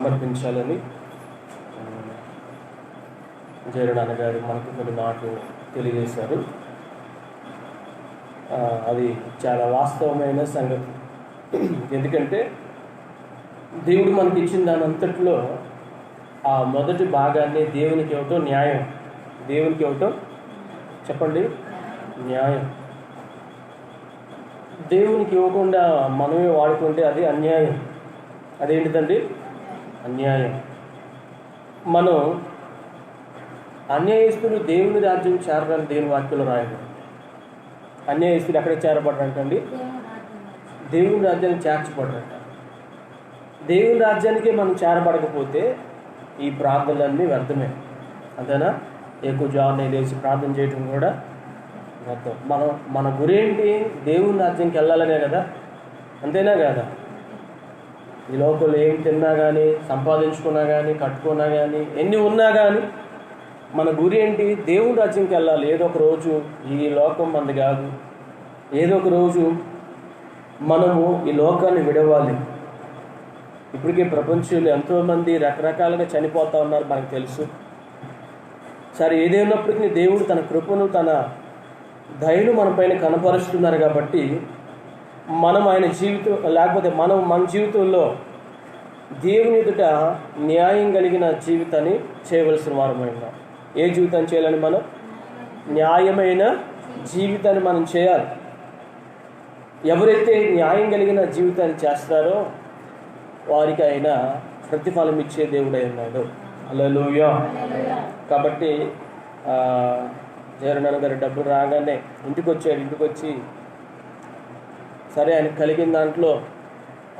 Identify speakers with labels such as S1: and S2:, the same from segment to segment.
S1: సమర్పించాలని జయరు నాన్నగారు మనకు కొన్ని మాటలు తెలియజేశారు. అది చాలా వాస్తవమైన సంగతి. ఎందుకంటే దేవుడు మనకి ఇచ్చిన దాని అంతట్లో ఆ మొదటి భాగాన్ని దేవునికి ఇవ్వటం న్యాయం. దేవునికి ఇవ్వటం చెప్పండి న్యాయం. దేవునికి ఇవ్వకుండా మనమే వాడుకుంటే అది అన్యాయం. అదేంటిదండి? అన్యాయం. మనం అన్యాయస్తులు దేవుని రాజ్యం చేరడానికి దేవుని వాక్యంలో రాయడం. అన్యాయస్తులు ఎక్కడ చేరబడరంటండి? దేవుని రాజ్యాన్ని చేర్చబడరంట. దేవుని రాజ్యానికే మనం చేరబడకపోతే ఈ ప్రార్థనలన్నీ వ్యర్థమే. అంతేనా? ఎక్కువ జాబ్ లేచి ప్రార్థన చేయటం కూడా వ్యర్థం. మన గురి ఏంటి? దేవుని రాజ్యానికి వెళ్ళాలనే కదా. అంతేనా కదా? ఈ లోకంలో ఏం తిన్నా కానీ, సంపాదించుకున్నా కానీ, కట్టుకున్నా కానీ, ఎన్ని ఉన్నా కానీ మన గురి ఏంటి? దేవుని రాజ్యంకి వెళ్ళాలి. ఏదో ఒక రోజు ఈ లోకం మనది కాదు. ఏదో ఒక రోజు మనము ఈ లోకాన్ని విడవాలి. ఇప్పటికే ప్రపంచంలో ఎంతోమంది రకరకాలుగా చనిపోతూ ఉన్నారు, మనకు తెలుసు. సరే, ఏదైనప్పటికీ దేవుడు తన కృపను, తన దయను మన పైన కనపరుస్తున్నారు. కాబట్టి మనం ఆయన జీవితం లేకపోతే మన జీవితంలో దేవుని ఎదుట న్యాయం కలిగిన జీవితాన్ని చేయవలసిన వారమైన. ఏ జీవితాన్ని చేయాలని? మనం న్యాయమైన జీవితాన్ని మనం చేయాలి. ఎవరైతే న్యాయం కలిగిన జీవితాన్ని చేస్తారో వారికి ఆయన ప్రతిఫలం ఇచ్చే దేవుడై ఉన్నాడు. హల్లెలూయా. కాబట్టి జయరు నాన్న గారు డబ్బులు రాగానే ఇంటికి వచ్చాడు. ఇంటికి వచ్చి సరే ఆయన కలిగిన దాంట్లో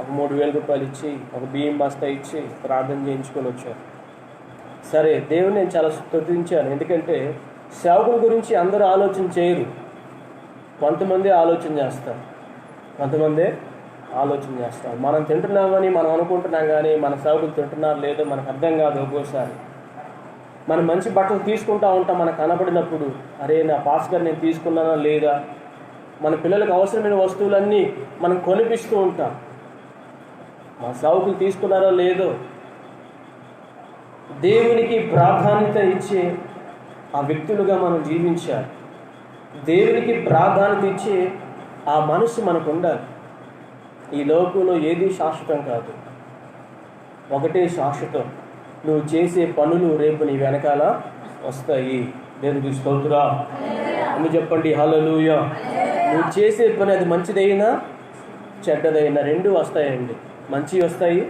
S1: ఒక 3,000 రూపాయలు ఇచ్చి, ఒక బియ్యం బస్తా ఇచ్చి ప్రార్థన చేయించుకొని వచ్చారు. సరే, దేవుని నేను చాలా స్తుతించాను. ఎందుకంటే సేవకుల గురించి అందరూ ఆలోచన చేయరు. కొంతమంది ఆలోచన చేస్తారు, కొంతమంది ఆలోచన చేస్తారు. మనం తింటున్నామని మనం అనుకుంటున్నాం, కానీ మన సేవకులు తింటున్నారు లేదో మనకు అర్థం కాదు. ఒక్కోసారి మనం మంచి బట్టలు తీసుకుంటూ ఉంటాం, మనకు కనబడినప్పుడు అరే నా పాస్ గారు నేను తీసుకున్నానా లేదా. మన పిల్లలకు అవసరమైన వస్తువులన్నీ మనం కొనిపిస్తూ ఉంటాం. మన సేవకులు తీసుకున్నారో లేదో. దేవునికి ప్రాధాన్యత ఇచ్చే ఆ వ్యక్తులుగా మనం జీవించాలి. దేవునికి ప్రాధాన్యత ఇచ్చే ఆ మనసు మనకు ఉండాలి. ఈ లోకంలో ఏది శాశ్వతం కాదు, ఒకటే శాశ్వతం. నువ్వు చేసే పనులు రేపు నీ వెనకాల వస్తాయి. దేవునికి స్తోత్రం అని చెప్పండి. హల్లెలూయా. నువ్వు చేసే పని అది మంచిదైనా చెడ్డదైనా రెండు వస్తాయండి. మంచి వస్తాయి,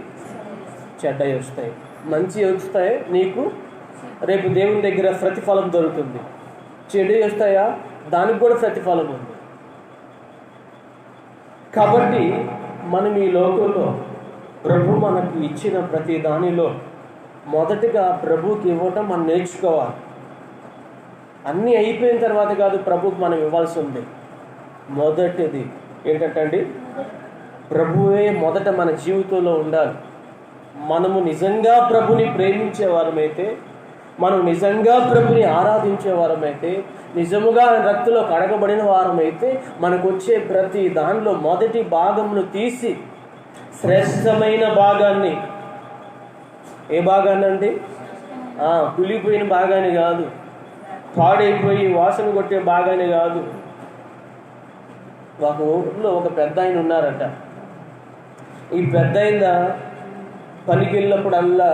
S1: చెడ్డవి వస్తాయి. మంచి వస్తాయి, నీకు రేపు దేవుని దగ్గర ప్రతిఫలం దొరుకుతుంది. చెడు వస్తాయా, దానికి కూడా ప్రతిఫలం ఉంది. కాబట్టి మనం ఈ లోకంలో ప్రభు మనకు ఇచ్చిన ప్రతి దానిలో మొదటిగా ప్రభువుకి ఇవ్వటం మనం నేర్చుకోవాలి. అన్నీ అయిపోయిన తర్వాత కాదు ప్రభువుకి మనం ఇవ్వాల్సి ఉంది. మొదటిది ఏంటంటే ప్రభువే మొదట మన జీవితంలో ఉండాలి. మనము నిజంగా ప్రభుని ప్రేమించే వారమైతే, మనం నిజంగా ప్రభుని ఆరాధించే వారమైతే, నిజముగా రక్తిలో కడగబడిన వారమైతే మనకు వచ్చే ప్రతి దానిలో మొదటి భాగమును తీసి శ్రేష్టమైన భాగాన్ని, ఏ భాగాన్ని అండి? కులిపోయిన భాగాన్ని కాదు, పాడైపోయి వాసన కొట్టే భాగాన్ని కాదు. ఒక ఊరిలో ఒక పెద్ద ఆయన ఉన్నారట. ఈ పెద్ద ఆయన పనికి వెళ్ళినప్పుడల్లా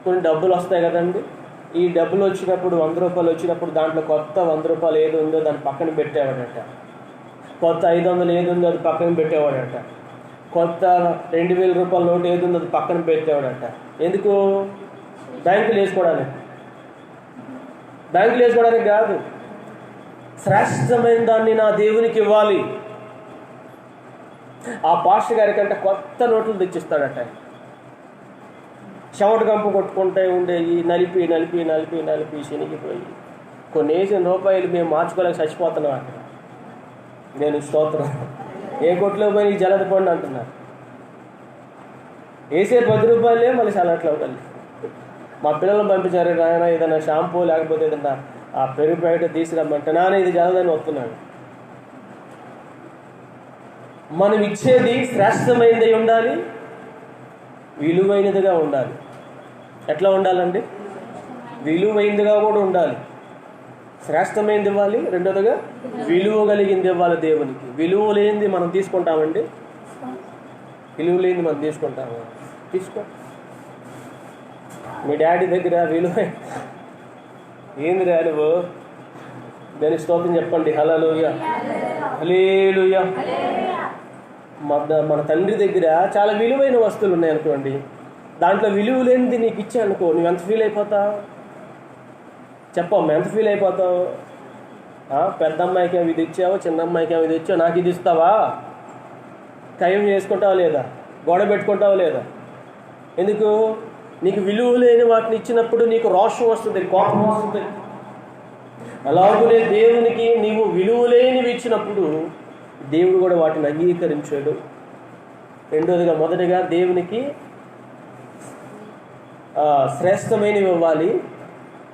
S1: కొన్ని డబ్బులు వస్తాయి కదండి. ఈ డబ్బులు వచ్చినప్పుడు 100 రూపాయలు వచ్చినప్పుడు దాంట్లో కొత్త 100 రూపాయలు ఏది ఉందో దాన్ని పక్కన పెట్టేవాడట. కొత్త 500 ఏది ఉందో అది పక్కన పెట్టేవాడట. కొత్త 2,000 రూపాయల నోటు ఏది ఉందో అది పక్కన పెట్టేవాడట. ఎందుకు? బ్యాంకులు వేసుకోవడానికి. బ్యాంకులు వేసుకోవడానికి కాదు, శ్రేష్టమైన దాన్ని నా దేవునికి ఇవ్వాలి. ఆ పాస్టర్ గారి కంటే కొత్త నోట్లు తెచ్చిస్తాడట. చెమట కంపు కొట్టుకుంటే ఉండేవి నలిపి నలిపి నలిపి నలిపి శనిగిపోయి కొన్ని వేసిన రూపాయలు మేము మార్చుకోలేక చచ్చిపోతున్నాం అక్కడ. నేను స్తోత్రం. ఏ కొట్లో పోయి జలద పండు అంటున్నారు. వేసే 10 రూపాయలే మళ్ళీ చల్లట్లో కలిసి మా పిల్లలను పంపించారు. నాయన ఏదైనా షాంపూ లేకపోతే ఏదన్నా ఆ పెరుగు ప్యాకెట్ తీసుకురమ్మంటే నాన్న ఇది జలదని వస్తున్నాడు. మనం ఇచ్చేది శ్రేష్టమైనది ఉండాలి. విలువైనదిగా ఉండాలి. ఎట్లా ఉండాలండి? విలువైనదిగా కూడా ఉండాలి. శ్రేష్టమైనది ఇవ్వాలి, రెండోదిగా విలువ కలిగింది ఇవ్వాలి దేవునికి. విలువ లేనిది మనం తీసుకుంటామండి? విలువ లేనిది మనం తీసుకుంటాము? తీసుకో. మీ డాడీ దగ్గర విలువ ఏంది రా నువ్వు? దానికి స్తోత్రం చెప్పండి. హల్లెలూయా, హల్లెలూయా. మన తండ్రి దగ్గర చాలా విలువైన వస్తువులు ఉన్నాయనుకోండి, దాంట్లో విలువ లేనిది నీకు ఇచ్చానుకో, నువ్వు ఎంత ఫీల్ అయిపోతావు? చెప్పమ్మా, ఎంత ఫీల్ అయిపోతావు? పెద్ద అమ్మాయికి ఏమి ఇది ఇచ్చావు, చిన్న అమ్మాయికి ఏమి ఇది ఇచ్చావు, నాకు ఇది ఇస్తావా? ఖాయం చేసుకుంటావా లేదా? గొడవ పెట్టుకుంటావా లేదా? ఎందుకు? నీకు విలువ లేని వాటిని ఇచ్చినప్పుడు నీకు రోషం వస్తుంది, కోపం వస్తుంది. అలాగనే దేవునికి నీవు విలువ లేనివి ఇచ్చినప్పుడు దేవుడు కూడా వాటిని అంగీకరించాడు. రెండోదిగా, మొదటిగా దేవునికి శ్రేష్టమైనవి ఇవ్వాలి,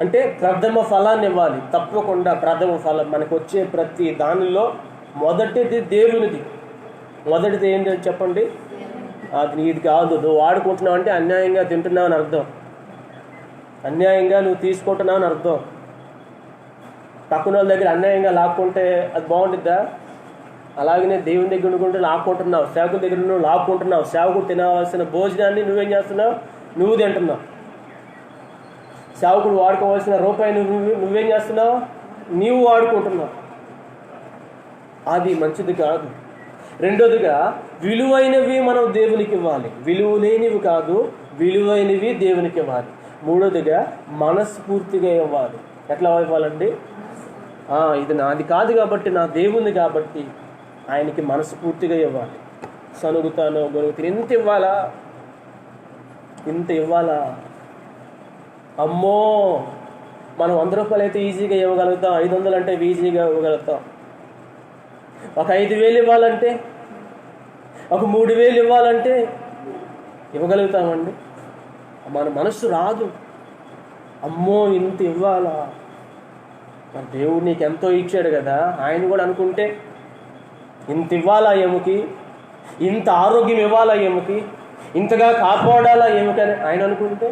S1: అంటే ప్రథమ ఫలాన్ని ఇవ్వాలి. తప్పకుండా ప్రథమ ఫలం మనకు వచ్చే ప్రతి దానిలో మొదటిది దేవునిది. మొదటిది ఏంటని చెప్పండి? అది నీది కాదు. నువ్వు వాడుకుంటున్నావు అంటే అన్యాయంగా తింటున్నావు అని అర్థం, అన్యాయంగా నువ్వు తీసుకుంటున్నావు అని అర్థం. పక్కన వాళ్ళ దగ్గర అన్యాయంగా లాక్కుంటే అది బాగుంటుందా? అలాగనే దేవుని దగ్గర ఉండుకుంటే లాక్కుంటున్నావు, సేవకుల దగ్గర నువ్వు లాక్కుంటున్నావు. సేవకుడు తినవలసిన భోజనాన్ని నువ్వేం చేస్తున్నావు? నువ్వు తింటున్నావు. సేవకుడు వాడుకోవాల్సిన రూపాయి నువ్వేం చేస్తున్నావు? నీవు వాడుకుంటున్నావు. అది మంచిది కాదు. రెండోదిగా, విలువైనవి మనం దేవునికి ఇవ్వాలి, విలువ లేనివి కాదు, విలువైనవి దేవునికి ఇవ్వాలి. మూడోదిగా, మనస్ఫూర్తిగా ఇవ్వాలి. ఎట్లా ఇవ్వాలండి? ఇది నాది కాదు కాబట్టి, నా దేవుని కాబట్టి ఆయనకి మనస్ఫూర్తిగా ఇవ్వాలి. సనుగుతాను, గొరుగుతాను, ఇంత ఇవ్వాలా, ఇంత ఇవ్వాలా? అమ్మో, మనం 100 రూపాయలు అయితే ఈజీగా ఇవ్వగలుగుతాం, 500 అంటే ఈజీగా ఇవ్వగలుగుతాం. ఒక 5,000 ఇవ్వాలంటే, ఒక 3,000 ఇవ్వాలంటే ఇవ్వగలుగుతామండి? మన మనస్సు రాదు. అమ్మో, ఇంత ఇవ్వాలా? మన దేవుడు నీకు ఎంతో ఇచ్చాడు కదా, ఆయన కూడా అనుకుంటే ఇంత ఇవ్వాలా ఏమికి, ఇంత ఆరోగ్యం ఇవ్వాలా ఏమికి, ఇంతగా కాపాడాలా ఏమికని ఆయన అనుకుంటే,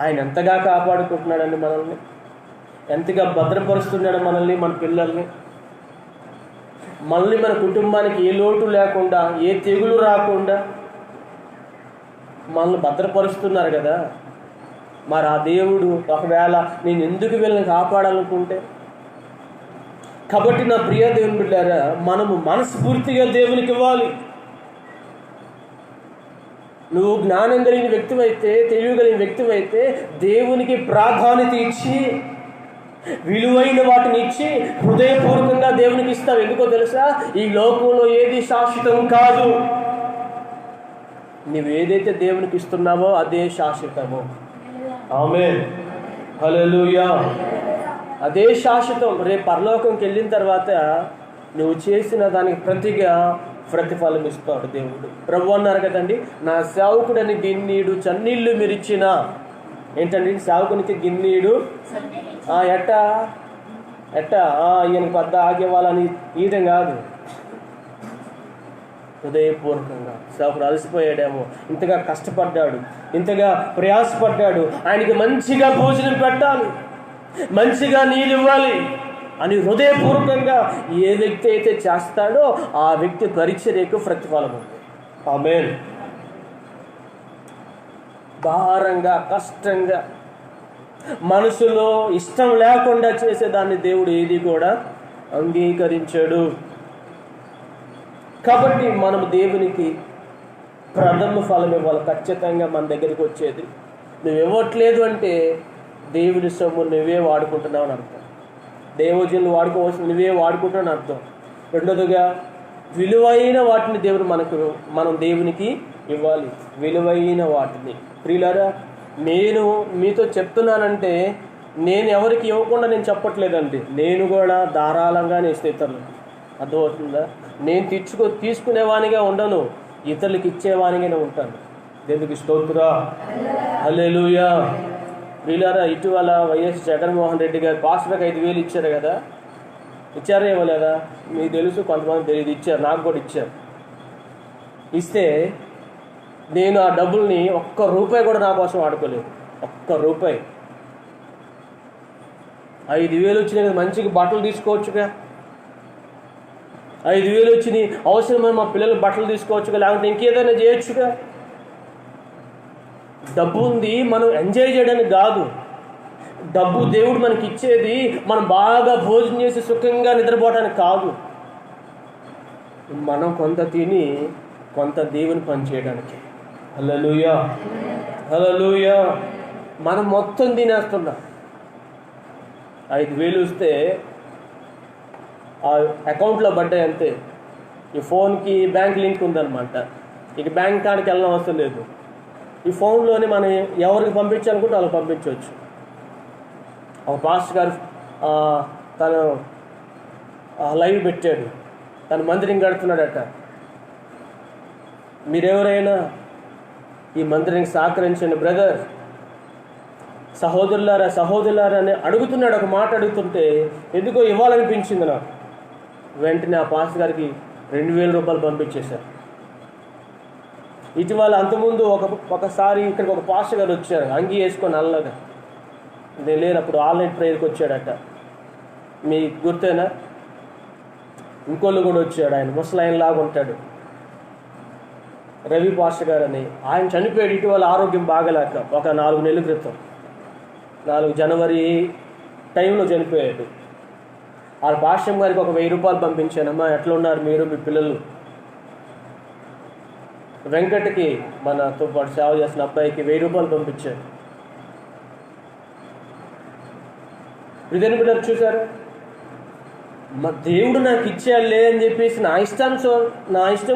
S1: ఆయన ఎంతగా కాపాడుకుంటున్నాడండి మనల్ని, ఎంతగా భద్రపరుస్తున్నాడు మనల్ని, మన పిల్లల్ని. మళ్ళీ మన కుటుంబానికి ఏ లోటు లేకుండా, ఏ తెగులు రాకుండా మనల్ని భద్రపరుస్తున్నారు కదా. మరి ఆ దేవుడు ఒకవేళ నేను ఎందుకు వీళ్ళని కాపాడాలనుకుంటే? కాబట్టి నా ప్రియ దేవుని బిడ్డారా, మనము మనస్ఫూర్తిగా దేవునికి ఇవ్వాలి. నువ్వు జ్ఞానం కలిగిన వ్యక్తివైతే, తెలియగలిగిన వ్యక్తివైతే దేవునికి ప్రాధాన్యత ఇచ్చి, విలువైన వాటిని ఇచ్చి హృదయపూర్వకంగా దేవునికి ఇస్తావు. ఎందుకో తెలుసా? ఈ లోకంలో ఏది శాశ్వతం కాదు. నువ్వు ఏదైతే దేవునికి ఇస్తున్నావో అదే శాశ్వతము. ఆమేన్, హల్లెలూయా. అదే శాశ్వతం. రేపు పరలోకంకి వెళ్ళిన తర్వాత నువ్వు చేసిన దానికి ప్రతిఫలం ఇస్తాడు దేవుడు. ప్రభు అన్నారు కదండి, నా సేవకుడని గిన్నీడు చన్నీళ్ళు మీరిచ్చిన. ఏంటండి సేవకునికి గిన్నీడు? ఎట్టా ఈయనకి పెద్ద ఆగివ్వాలని ఈయటం కాదు, హృదయపూర్వకంగా. సేవకుడు అలసిపోయాడేమో, ఇంతగా కష్టపడ్డాడు, ఇంతగా ప్రయాసపడ్డాడు, ఆయనకి మంచిగా భోజనం పెట్టాలి, మంచిగా నీళ్ళు ఇవ్వాలి అని హృదయపూర్వకంగా ఏ వ్యక్తి అయితే చేస్తాడో ఆ వ్యక్తి పరిచర్యకు ప్రతిఫలం ఉంది. ఆమేన్. భారంగా, కష్టంగా, మనసులో ఇష్టం లేకుండా చేసేదాన్ని దేవుడు ఏది కూడా అంగీకరించాడు. కాబట్టి మనం దేవునికి ప్రథమ ఫలం ఇవ్వాలి. ఖచ్చితంగా మన దగ్గరికి వచ్చేది నువ్వు ఇవ్వట్లేదు అంటే దేవుని సొమ్ము నువ్వే వాడుకుంటున్నావు అని అర్థం. దేవజనులు వాడుకోవాల్సిన నువ్వే వాడుకుంటున్నావు అని అర్థం. రెండోదిగా, విలువైన వాటిని మనం దేవునికి ఇవ్వాలి. విలువైన వాటిని. ప్రియులారా, నేను మీతో చెప్తున్నానంటే నేను ఎవరికి ఇవ్వకుండా నేను చెప్పట్లేదండి. నేను కూడా ధారాళంగానే ఇస్తే ఇతరులకు. అర్థమవుతుందా? నేను తీసుకునేవానిగా ఉండను, ఇతరులకు ఇచ్చేవానిగానే ఉంటాను. దేవునికి స్తోత్రం, హల్లెలూయా. ప్రియులారా, ఇటీవల వైఎస్ జగన్మోహన్ రెడ్డి గారు పాస్టర్కి 5,000 ఇచ్చారు కదా. ఇచ్చారా ఇవ్వలేదా? మీకు తెలుసు, కొంతమంది తెలియదు. ఇచ్చారు, నాకు కూడా ఇచ్చారు. ఇస్తే నేను ఆ డబ్బుల్ని ఒక్క రూపాయి కూడా నా కోసం వాడుకోలేదు. ఒక్క రూపాయి. 5,000 వచ్చినాయి కదా, మంచిగా బట్టలు తీసుకోవచ్చుగా. 5,000 వచ్చినాయి, అవసరమైన మా పిల్లలు బట్టలు తీసుకోవచ్చుగా, లేకపోతే ఇంకేదైనా చేయొచ్చుగా. డబ్బు ఉంది మనం ఎంజాయ్ చేయడానికి కాదు. డబ్బు దేవుడు మనకి ఇచ్చేది మనం బాగా భోజనం చేసి సుఖంగా నిద్రపోవడానికి కాదు. మనం కొంత తిని కొంత దేవుని పని చేయడానికి. హల్లెలూయా, హల్లెలూయా. మనం మొత్తం తినేస్తున్నాం. 5,000 వస్తే ఆ అకౌంట్లో పడ్డాయి అంతే. ఈ ఫోన్కి బ్యాంక్ లింక్ ఉందన్నమాట. ఇక బ్యాంక్ కార్డుకి వెళ్ళడం అవసరం లేదు. ఈ ఫోన్లోనే మనం ఎవరికి పంపించాలనుకుంటే వాళ్ళకి పంపించవచ్చు. ఒక పాస్టర్ గారు తను లైవ్ పెట్టాడు, తను మందిరం కడుతున్నాడట. మీరెవరైనా ఈ మందిరానికి సహకరించండి బ్రదర్, సహోదరులారా అని అడుగుతున్నాడు. ఒక మాట అడుగుతుంటే ఎందుకో ఇవ్వాలనిపించింది నాకు. వెంటనే ఆ పాస్టర్ గారికి 2,000 రూపాయలు పంపించేశారు. ఇటీవల అంతకుముందు ఒకసారి ఇక్కడికి ఒక పాస్టర్ గారు వచ్చారు, అంగీ వేసుకొని అల్లగా. నేను లేనప్పుడు ఆన్లైన్ ప్రేయర్కి వచ్చాడట. మీకు గుర్తేనా? ఇంకోళ్ళు కూడా వచ్చాడు, ఆయన ముసలాయన లాగా ఉంటాడు, రవి పాస్టర్ గారు అని. ఆయన చనిపోయాడు ఇటీవల ఆరోగ్యం బాగలేక. ఒక 4 నెలల క్రితం, 4 జనవరి టైంలో చనిపోయాడు. వాళ్ళ పాస్టర్ గారికి ఒక 1,000 రూపాయలు పంపించానమ్మా, ఎట్లా ఉన్నారు మీరు మీ పిల్లలు. వెంకటకి మనతో పాటు సేవ చేసిన అబ్బాయికి 1,000 రూపాయలు పంపించాడు. ఇదని బిడ్డలు చూసారు, మా దేవుడు నాకు ఇచ్చేయాలే అని చెప్పేసి నా ఇష్టం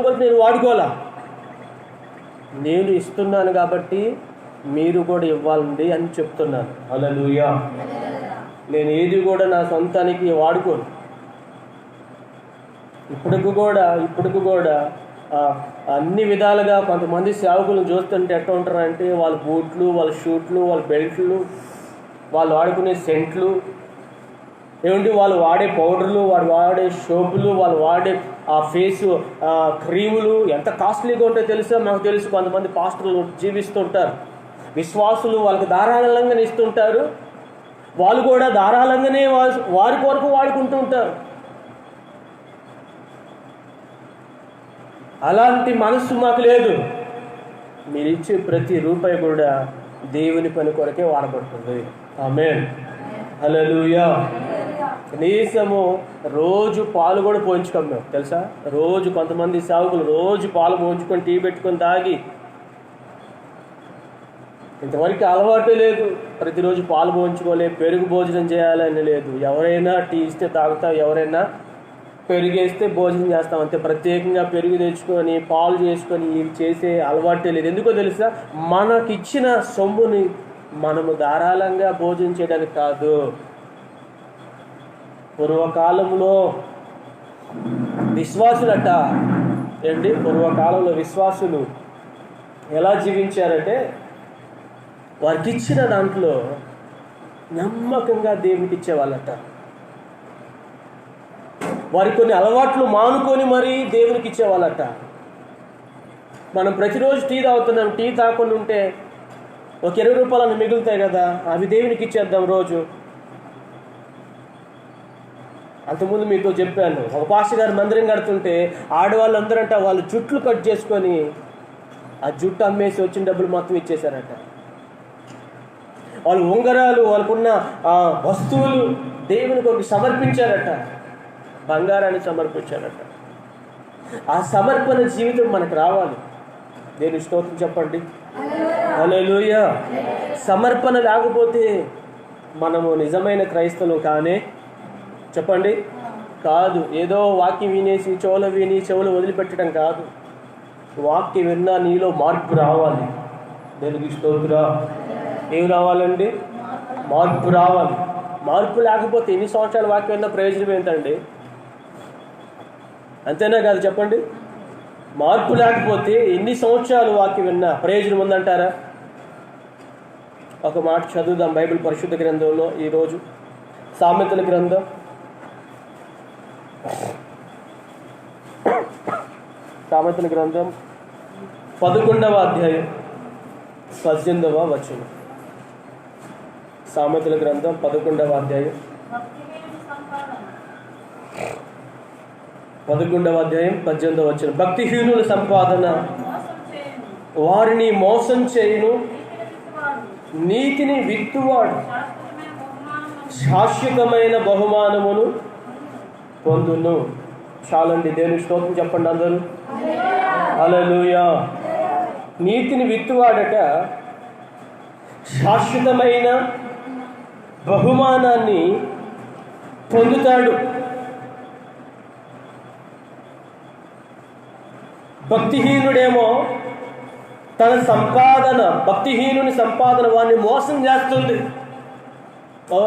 S1: కొరకు నేను వాడుకోవాలా. నేను ఇస్తున్నాను కాబట్టి మీరు కూడా ఇవ్వాలండి అని చెప్తున్నాను. హల్లెలూయా. నేను ఏది కూడా నా సొంతానికి వాడుకోను. ఇప్పటికి కూడా అన్ని విధాలుగా కొంతమంది సేవకులను చూస్తుంటే ఎట్లా ఉంటారంటే, వాళ్ళ బూట్లు, వాళ్ళ షూట్లు, వాళ్ళ బెల్ట్లు, వాళ్ళు వాడుకునే సెంట్లు ఏమిటి, వాళ్ళు వాడే పౌడర్లు, వాళ్ళు వాడే సోపులు, వాళ్ళు వాడే ఆ ఫేసు క్రీములు ఎంత కాస్ట్లీగా ఉంటాయో తెలుసా? మాకు తెలుసు. కొంతమంది పాస్టర్లు జీవిస్తుంటారు, విశ్వాసులు వాళ్ళకి ధారాళంగానే ఇస్తుంటారు. వాళ్ళు కూడా ధారాళంగానే వారి కొరకు వాడుకుంటూ ఉంటారు. అలాంటి మనస్సు మాకు లేదు. మీరు ఇచ్చే ప్రతి రూపాయి కూడా దేవుని పని కొరకే వాడబడుతుంది. ఆమేన్, హల్లెలూయా. కనీసము రోజు పాలు కూడా పోయించుకోం మేము, తెలుసా? రోజు కొంతమంది సేవకులు రోజు పాలు పోయించుకొని టీ పెట్టుకొని తాగి, ఇంతవరకు అలవాటే లేదు. ప్రతిరోజు పాలు పోయించుకోలే, పెరుగు భోజనం చేయాలని లేదు. ఎవరైనా టీ ఇస్తే తాగుతాం, ఎవరైనా పెరుగేస్తే భోజనం చేస్తాం అంతే. ప్రత్యేకంగా పెరుగు తెచ్చుకొని పాలు చేసుకొని ఇవి చేసే అలవాటే లేదు. ఎందుకో తెలుసా? మనకిచ్చిన సొమ్ముని మనము ధారాళంగా భోజనం చేయడానికి కాదు. పూర్వకాలంలో విశ్వాసులట ఏంటి, పూర్వకాలంలో విశ్వాసులు ఎలా జీవించారంటే, వారికి ఇచ్చిన దాంట్లో నమ్మకంగా దేవునికి ఇచ్చేవాళ్ళట. వారికి కొన్ని అలవాట్లు మానుకొని మరీ దేవునికి ఇచ్చేవాళ్ళట. మనం ప్రతిరోజు టీ తాగుతున్నాం, టీ తాకుండా ఉంటే ఒక 20 రూపాయలు మిగులుతాయి కదా, అవి దేవునికి ఇచ్చేద్దాం రోజు. అంతకుముందు మీతో చెప్పాను, ఒక పాస్టర్ గారు మందిరం కడుతుంటే ఆడవాళ్ళందరంట వాళ్ళు జుట్లు కట్ చేసుకొని ఆ జుట్టు అమ్మేసి వచ్చిన డబ్బులు మొత్తం ఇచ్చేశారట. వాళ్ళు ఉంగరాలు, వాళ్ళకున్న వస్తువులు దేవునికి ఒకటి సమర్పించారట, బంగారాన్ని సమర్పించారట. ఆ సమర్పణ జీవితం మనకు రావాలి. దేవుని స్తోత్రం చెప్పండి, హల్లెలూయా. సమర్పణ లేకపోతే మనము నిజమైన క్రైస్తవులు కానే చెప్పండి కాదు. ఏదో వాక్యం వినేసి చెవులు వదిలిపెట్టడం కాదు. వాక్యం విన్నా నీలో మార్పు రావాలి. దేవునికి స్తోత్రం. ఏం రావాలండి? మార్పు రావాలి. మార్పు లేకపోతే ఎన్ని సంవత్సరాల వాక్యం విన్నా ప్రయోజనం ఏంటండి? అంతేనా కాదు చెప్పండి? మార్పు లేకపోతే ఎన్ని సంవత్సరాలు వాక్యం విన్నా ప్రయోజనం ఉందంటారా? ఒక మాట చదువుదాం బైబిల్ పరిశుద్ధ గ్రంథంలో ఈరోజు. సామెతల గ్రంథం 5 11వ అధ్యాయం 18వ వచనం. సామెతల గ్రంథం 11వ అధ్యాయం 18వ వచనం. భక్తిహీనుల సంపాదన వారిని మోసం చేయును, నీతిని విత్తువాడు శాశ్వతమైన బహుమానమును పొందును. చాలండి, దేవుని స్తోత్రం చెప్పండి అందరూ. హల్లెలూయా. నీతిని విత్తువాడట శాశ్వతమైన బహుమానాన్ని పొందుతాడు. భక్తిహీనుడేమో తన సంపాదన, భక్తిహీనుని సంపాదన వాడిని మోసం చేస్తుంది.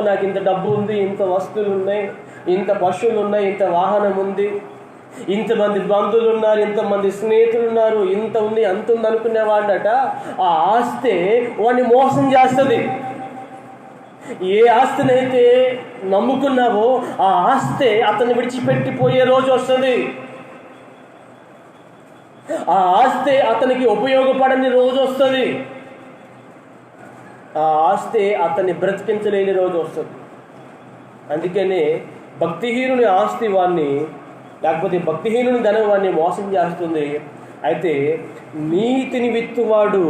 S1: నాకు ఇంత డబ్బు ఉంది, ఇంత వస్తువులు ఉన్నాయి, ఇంత పశువులు ఉన్నాయి, ఇంత వాహనం ఉంది, ఇంతమంది బంధువులు ఉన్నారు, ఇంతమంది స్నేహితులు ఉన్నారు, ఇంత ఉంది అంత ఉంది అనుకునేవాడట ఆ ఆస్తే వాడిని మోసం చేస్తుంది. ఏ ఆస్తినైతే నమ్ముకున్నావో ఆ ఆస్తే అతన్ని విడిచిపెట్టిపోయే రోజు వస్తుంది. ఆ ఆస్తే అతనికి ఉపయోగపడని రోజు వస్తుంది. ఆ ఆస్తే అతన్ని బ్రతికించలేని రోజు వస్తుంది. అందుకనే భక్తిహీనుని ఆస్తి వాడిని, లేకపోతే భక్తిహీనుని ధనం వాడిని మోసం చేస్తుంది. అయితే నీతిని విత్తువాడు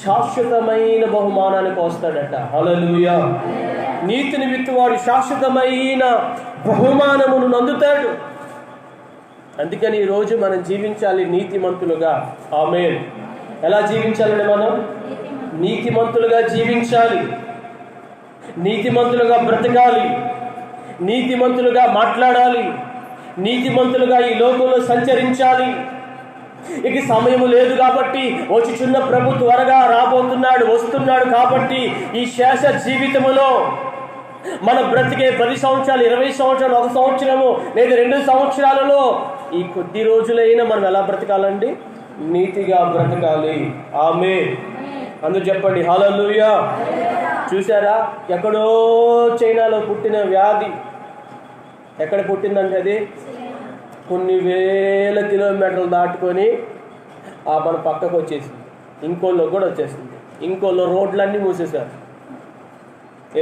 S1: శాశ్వతమైన బహుమానానికి వస్తాడట. హల్లెలూయా. నీతిని విత్తువాడు శాశ్వతమైన బహుమానమును నందుతాడు. అందుకని ఈరోజు మనం జీవించాలి నీతిమంతులుగా. ఆమేన్. ఎలా జీవించాలండి? మనం నీతిమంతులుగా జీవించాలి, నీతిమంతులుగా బ్రతకాలి, నీతిమంతులుగా మాట్లాడాలి, నీతిమంతులుగా ఈ లోకంలో సంచరించాలి. ఇక సమయం లేదు కాబట్టి, వచ్చుచున్న ప్రభు త్వరగా రాబోతున్నాడు, వస్తున్నాడు కాబట్టి ఈ శేష జీవితములో మన బ్రతికే 10 సంవత్సరాలు, 20 సంవత్సరాలు, 1 సంవత్సరము లేదా 2 సంవత్సరాలలో ఈ కొద్ది రోజులైనా మనం ఎలా బ్రతకాలండి? నీతిగా బ్రతకాలి. ఆమేన్. అందరూ చెప్పండి హల్లెలూయా. చూసారా, ఎక్కడో చైనాలో పుట్టిన వ్యాధి ఎక్కడ పుట్టిందంటే అది కొన్ని వేల కిలోమీటర్లు దాటుకొని మన పక్కకు వచ్చేసింది. ఇంకోళ్ళు కూడా వచ్చేసింది. ఇంకోళ్ళు రోడ్లన్నీ మూసేశారు.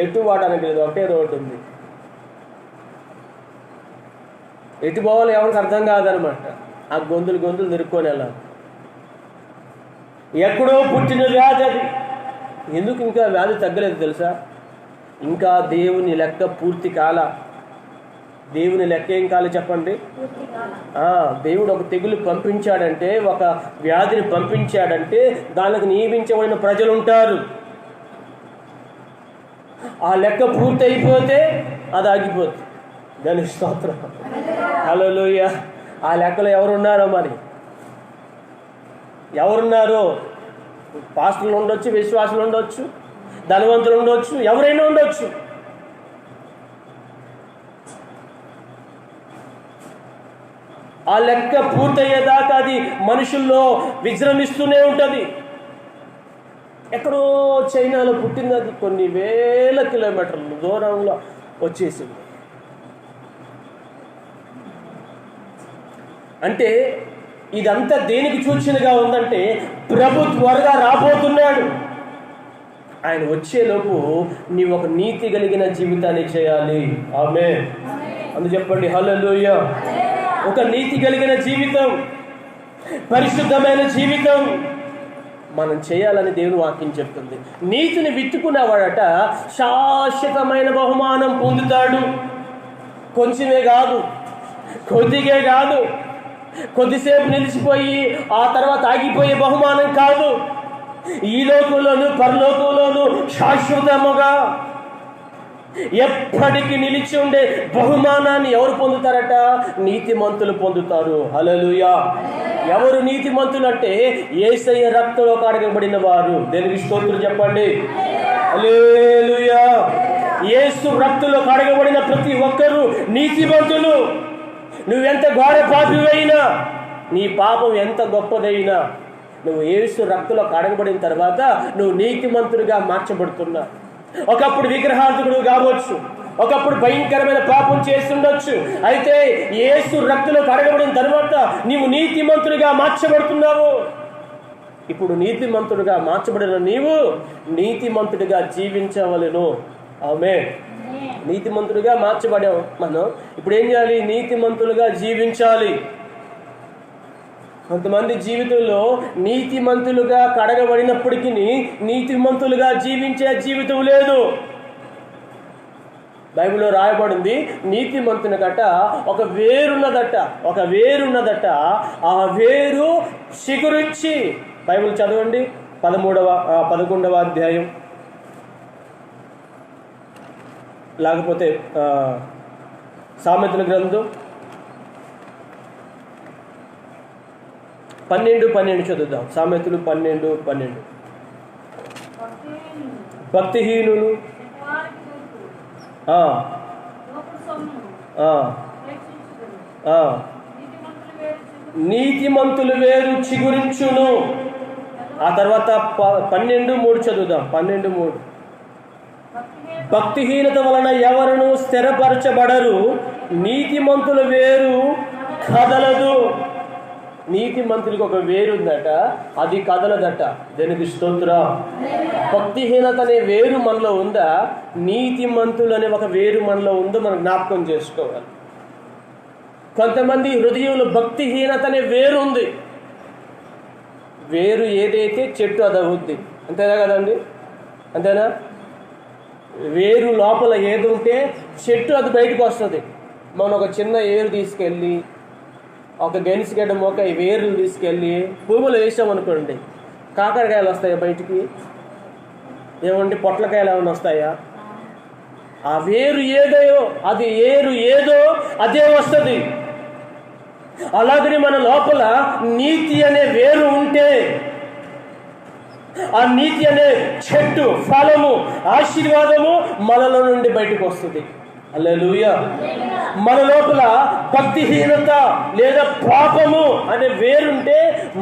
S1: ఎటు వాడడానికి లేదు, ఒకటే రోడ్డు ఉంది. ఎటు పోవాలి ఎవరికి అర్థం కాదనమాట. ఆ గొంతులు తిరుక్కొని వెళ్ళాలి. ఎక్కడో పుట్టిన వ్యాధి అది. ఎందుకు ఇంకా వ్యాధి తగ్గలేదు తెలుసా? ఇంకా దేవుని లెక్క పూర్తి కాల. దేవుని లెక్క ఏం కాలే చెప్పండి? దేవుడు ఒక తెగులు పంపించాడంటే, ఒక వ్యాధిని పంపించాడంటే దానికి నియమించబడిన ప్రజలు ఉంటారు. ఆ లెక్క పూర్తి అయిపోతే అది ఆగిపోతుంది. దాని స్తోత్రం. హల్లెలూయా. ఆ లెక్కలో ఎవరున్నారో మరి? ఎవరున్నారో? పాస్టర్లు ఉండొచ్చు, విశ్వాసులు ఉండొచ్చు, ధనవంతులు ఉండొచ్చు, ఎవరైనా ఉండొచ్చు. ఆ లెక్క పూర్తయ్యేదాకా అది మనుషుల్లో విజృంభిస్తూనే ఉంటుంది. ఎక్కడో చైనాలో పుట్టింది, అది కొన్ని వేల కిలోమీటర్ల దూరంలో వచ్చేసింది. అంటే ఇదంతా దేనికి సూచనగా ఉందంటే ప్రభు త్వరగా రాబోతున్నాడు. ఆయన వచ్చేలోపు నీవు ఒక నీతి కలిగిన జీవితాన్ని చేయాలి. ఆమేన్. అందుకు చెప్పండి హల్లెలూయా. ఒక నీతి కలిగిన జీవితం, పరిశుద్ధమైన జీవితం మనం చేయాలని దేవుని వాక్యం చెప్తుంది. నీతిని విత్తుకున్నవాడట శాశ్వతమైన బహుమానం పొందుతాడు. కొంచెమే కాదు, కొద్దిగే కాదు, కొద్దిసేపు నిలిచిపోయి ఆ తర్వాత ఆగిపోయే బహుమానం కాదు. ఈ లోకంలోను పరలోకంలోను శాశ్వతముగా ఎప్పటికీ నిలిచి ఉండే బహుమానాన్ని ఎవరు పొందుతారట? నీతిమంతులు పొందుతారు. హల్లెలూయా. ఎవరు నీతిమంతులు అంటే యేసయ్య రక్తంలో కడగబడిన వారు. దేనికి స్తోత్రం చెప్పండి. హల్లెలూయా. యేసు రక్తంలో కడగబడిన ప్రతి ఒక్కరూ నీతిమంతులు. నువ్వెంత ఘోర పాపివైనా, నీ పాపం ఎంత గొప్పదైనా, నువ్వు యేసు రక్తంలో కడగబడిన తర్వాత నువ్వు నీతిమంతుడిగా మార్చబడుతున్నా. ఒకప్పుడు విగ్రహార్థకుడు కావచ్చు, ఒకప్పుడు భయంకరమైన పాపం చేస్తుండొచ్చు. అయితే యేసు రక్తంలో కడగబడిన తర్వాత నీవు నీతిమంతుడిగా మార్చబడుతున్నావు. ఇప్పుడు నీతిమంతుడిగా మార్చబడిన నీవు నీతిమంతుడిగా జీవించవలెను. ఆమేన్. నీతిమంతుడిగా మార్చబడాం మనం. ఇప్పుడు ఏం చేయాలి? నీతిమంతులుగా జీవించాలి. కొంతమంది జీవితంలో నీతిమంతులుగా కడగబడినప్పటికీ నీతిమంతులుగా జీవించే జీవితం లేదు. బైబిల్లో రాయబడింది, నీతిమంతుని గట ఒక వేరున్నదట. ఆ వేరు చిగురించి. బైబిల్ చదవండి 11వ అధ్యాయం, లేకపోతే సామెతల గ్రంథం 12 చదువుదాం. సామెతలు 12. భక్తిహీనులు నీతిమంతులు వేరు చిగురించును. ఆ తర్వాత 12:3 చదువుదాం. 12:3 భక్తిహీనత వలన ఎవరును స్థిరపరచబడరు, నీతిమంతుల వేరు కదలదు. నీతిమంతులకు ఒక వేరు ఉందట, అది కదలదట. దేనికి స్తోత్రం. భక్తిహీనత అనే వేరు మనలో ఉందా? నీతిమంతులు అనే ఒక వేరు మనలో ఉందో మనం జ్ఞాపకం చేసుకోవాలి. కొంతమంది హృదయంలో భక్తిహీనత అనే వేరు ఉంది. వేరు ఏదైతే చెట్టు అది అవుద్ది. అంతేనా కదండి? అంతేనా? వేరు లోపల ఏది ఉంటే చెట్టు అది బయటకు వస్తుంది. మనం ఒక చిన్న ఏరు తీసుకెళ్ళి, ఒక గెనిసిగడ్డ మొక్క ఈ వేర్లు తీసుకెళ్ళి భూమిలో వేసామనుకోండి, కాకరకాయలు వస్తాయా బయటికి? ఏమంటే పొట్లకాయలు ఏమైనా వస్తాయా? ఆ వేరు ఏదో అదే వస్తుంది. అలాగని మన లోపల నీతి అనే వేరు ఉంటే ఆ నీతి అనే చెట్టు ఫలము ఆశీర్వాదము మనలో నుండి బయటకు వస్తుంది. హల్లెలూయా. మన లోపల భక్తిహీనత లేదా పాపము అనే వేరుంటే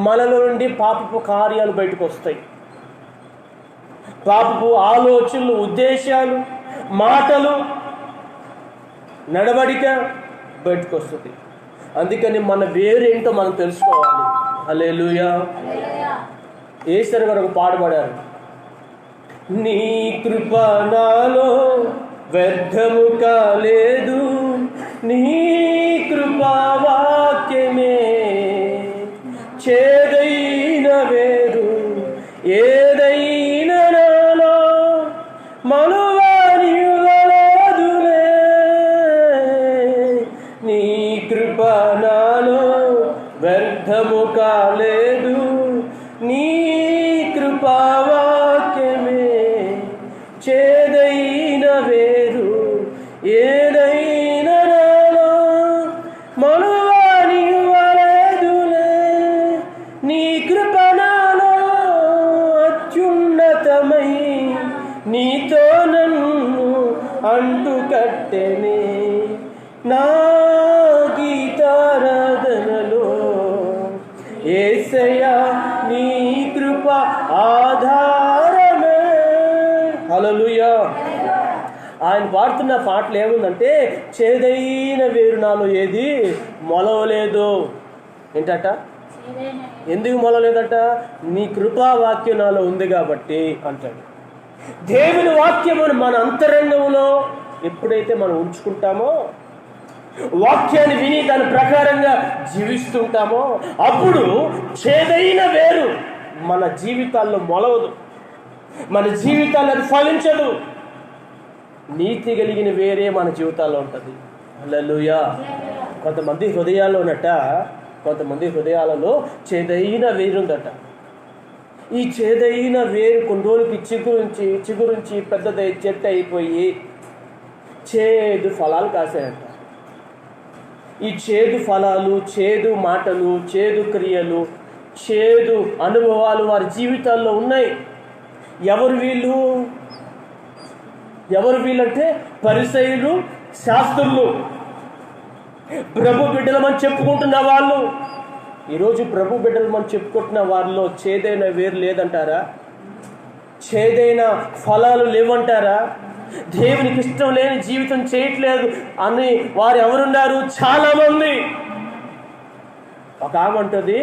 S1: మనలో నుండి పాపపు కార్యాలు బయటకు వస్తాయి. పాపపు ఆలోచనలు, ఉద్దేశాలు, మాటలు, నడవడిక బయటకు వస్తుంది. అందుకని మన వేరేంటో మనం తెలుసుకోవాలి. హల్లెలూయా. యేసు గారు ఒక పాట పాడారు, నీ కృప నాలో వ్యర్థము కాలేదు, నీ కృపా వాక్యమే చేదైన వేరు ఏదైనా నాలో మనువానివ్వలేదులే, నీ కృప నాలో వ్యర్థము కాలేదు, నీ కృపా వాక్యమే చేదైన వేరు ఏదైనా నాలో మనువానివ్వలేదులే, నీ కృప నాలో అత్యున్నతమై నీతో నన్ను అంటుకట్టెనే, నా గీతారాధనలో యేసయ్యా నీ కృప ఆధారమే. హల్లెలూయా. ఆయన పాడుతున్న పాటలు ఏముందంటే, చేదైన వేరు నాలో ఏది మొలవలేదు. ఏంటట? ఎందుకు మొలవలేదట? నీ కృపా వాక్యం నాలో ఉంది కాబట్టి అంటాడు. దేవుని వాక్యమును మన అంతరంగంలో ఎప్పుడైతే మనం ఉంచుకుంటామో, వాక్యాన్ని విని దాని ప్రకారంగా జీవిస్తుంటామో, అప్పుడు చేదైన వేరు మన జీవితాల్లో మొలవదు, మన జీవితాల్లో అది ఫలించదు. నీతి కలిగిన వేరే మన జీవితాల్లో ఉంటుంది. హల్లెలూయా. కొంతమంది హృదయాలలో చేదైన వేరుందట. ఈ చేదైన వేరు కొన్ని రోజులకి చిగురించి పెద్దదై చెట్టు అయిపోయి చేదు ఫలాలు కాసాయంట. ఈ చేదు ఫలాలు, చేదు మాటలు, చేదు క్రియలు, చేదు అనుభవాలు వారి జీవితాల్లో ఉన్నాయి. ఎవరు వీళ్ళంటే పరిసయ్యులు, శాస్త్రులు, ప్రభు బిడ్డలమని చెప్పుకుంటున్న వాళ్ళు. ఈరోజు ప్రభు బిడ్డలమని చెప్పుకుంటున్న వారిలో చేదైన వేరు లేదంటారా? చేదైన ఫలాలు లేవంటారా? దేవునికి ఇష్టం లేని జీవితం చేయట్లేదు అని వారు ఎవరున్నారు? చాలామంది. ఒక ఆమె అంటుంది,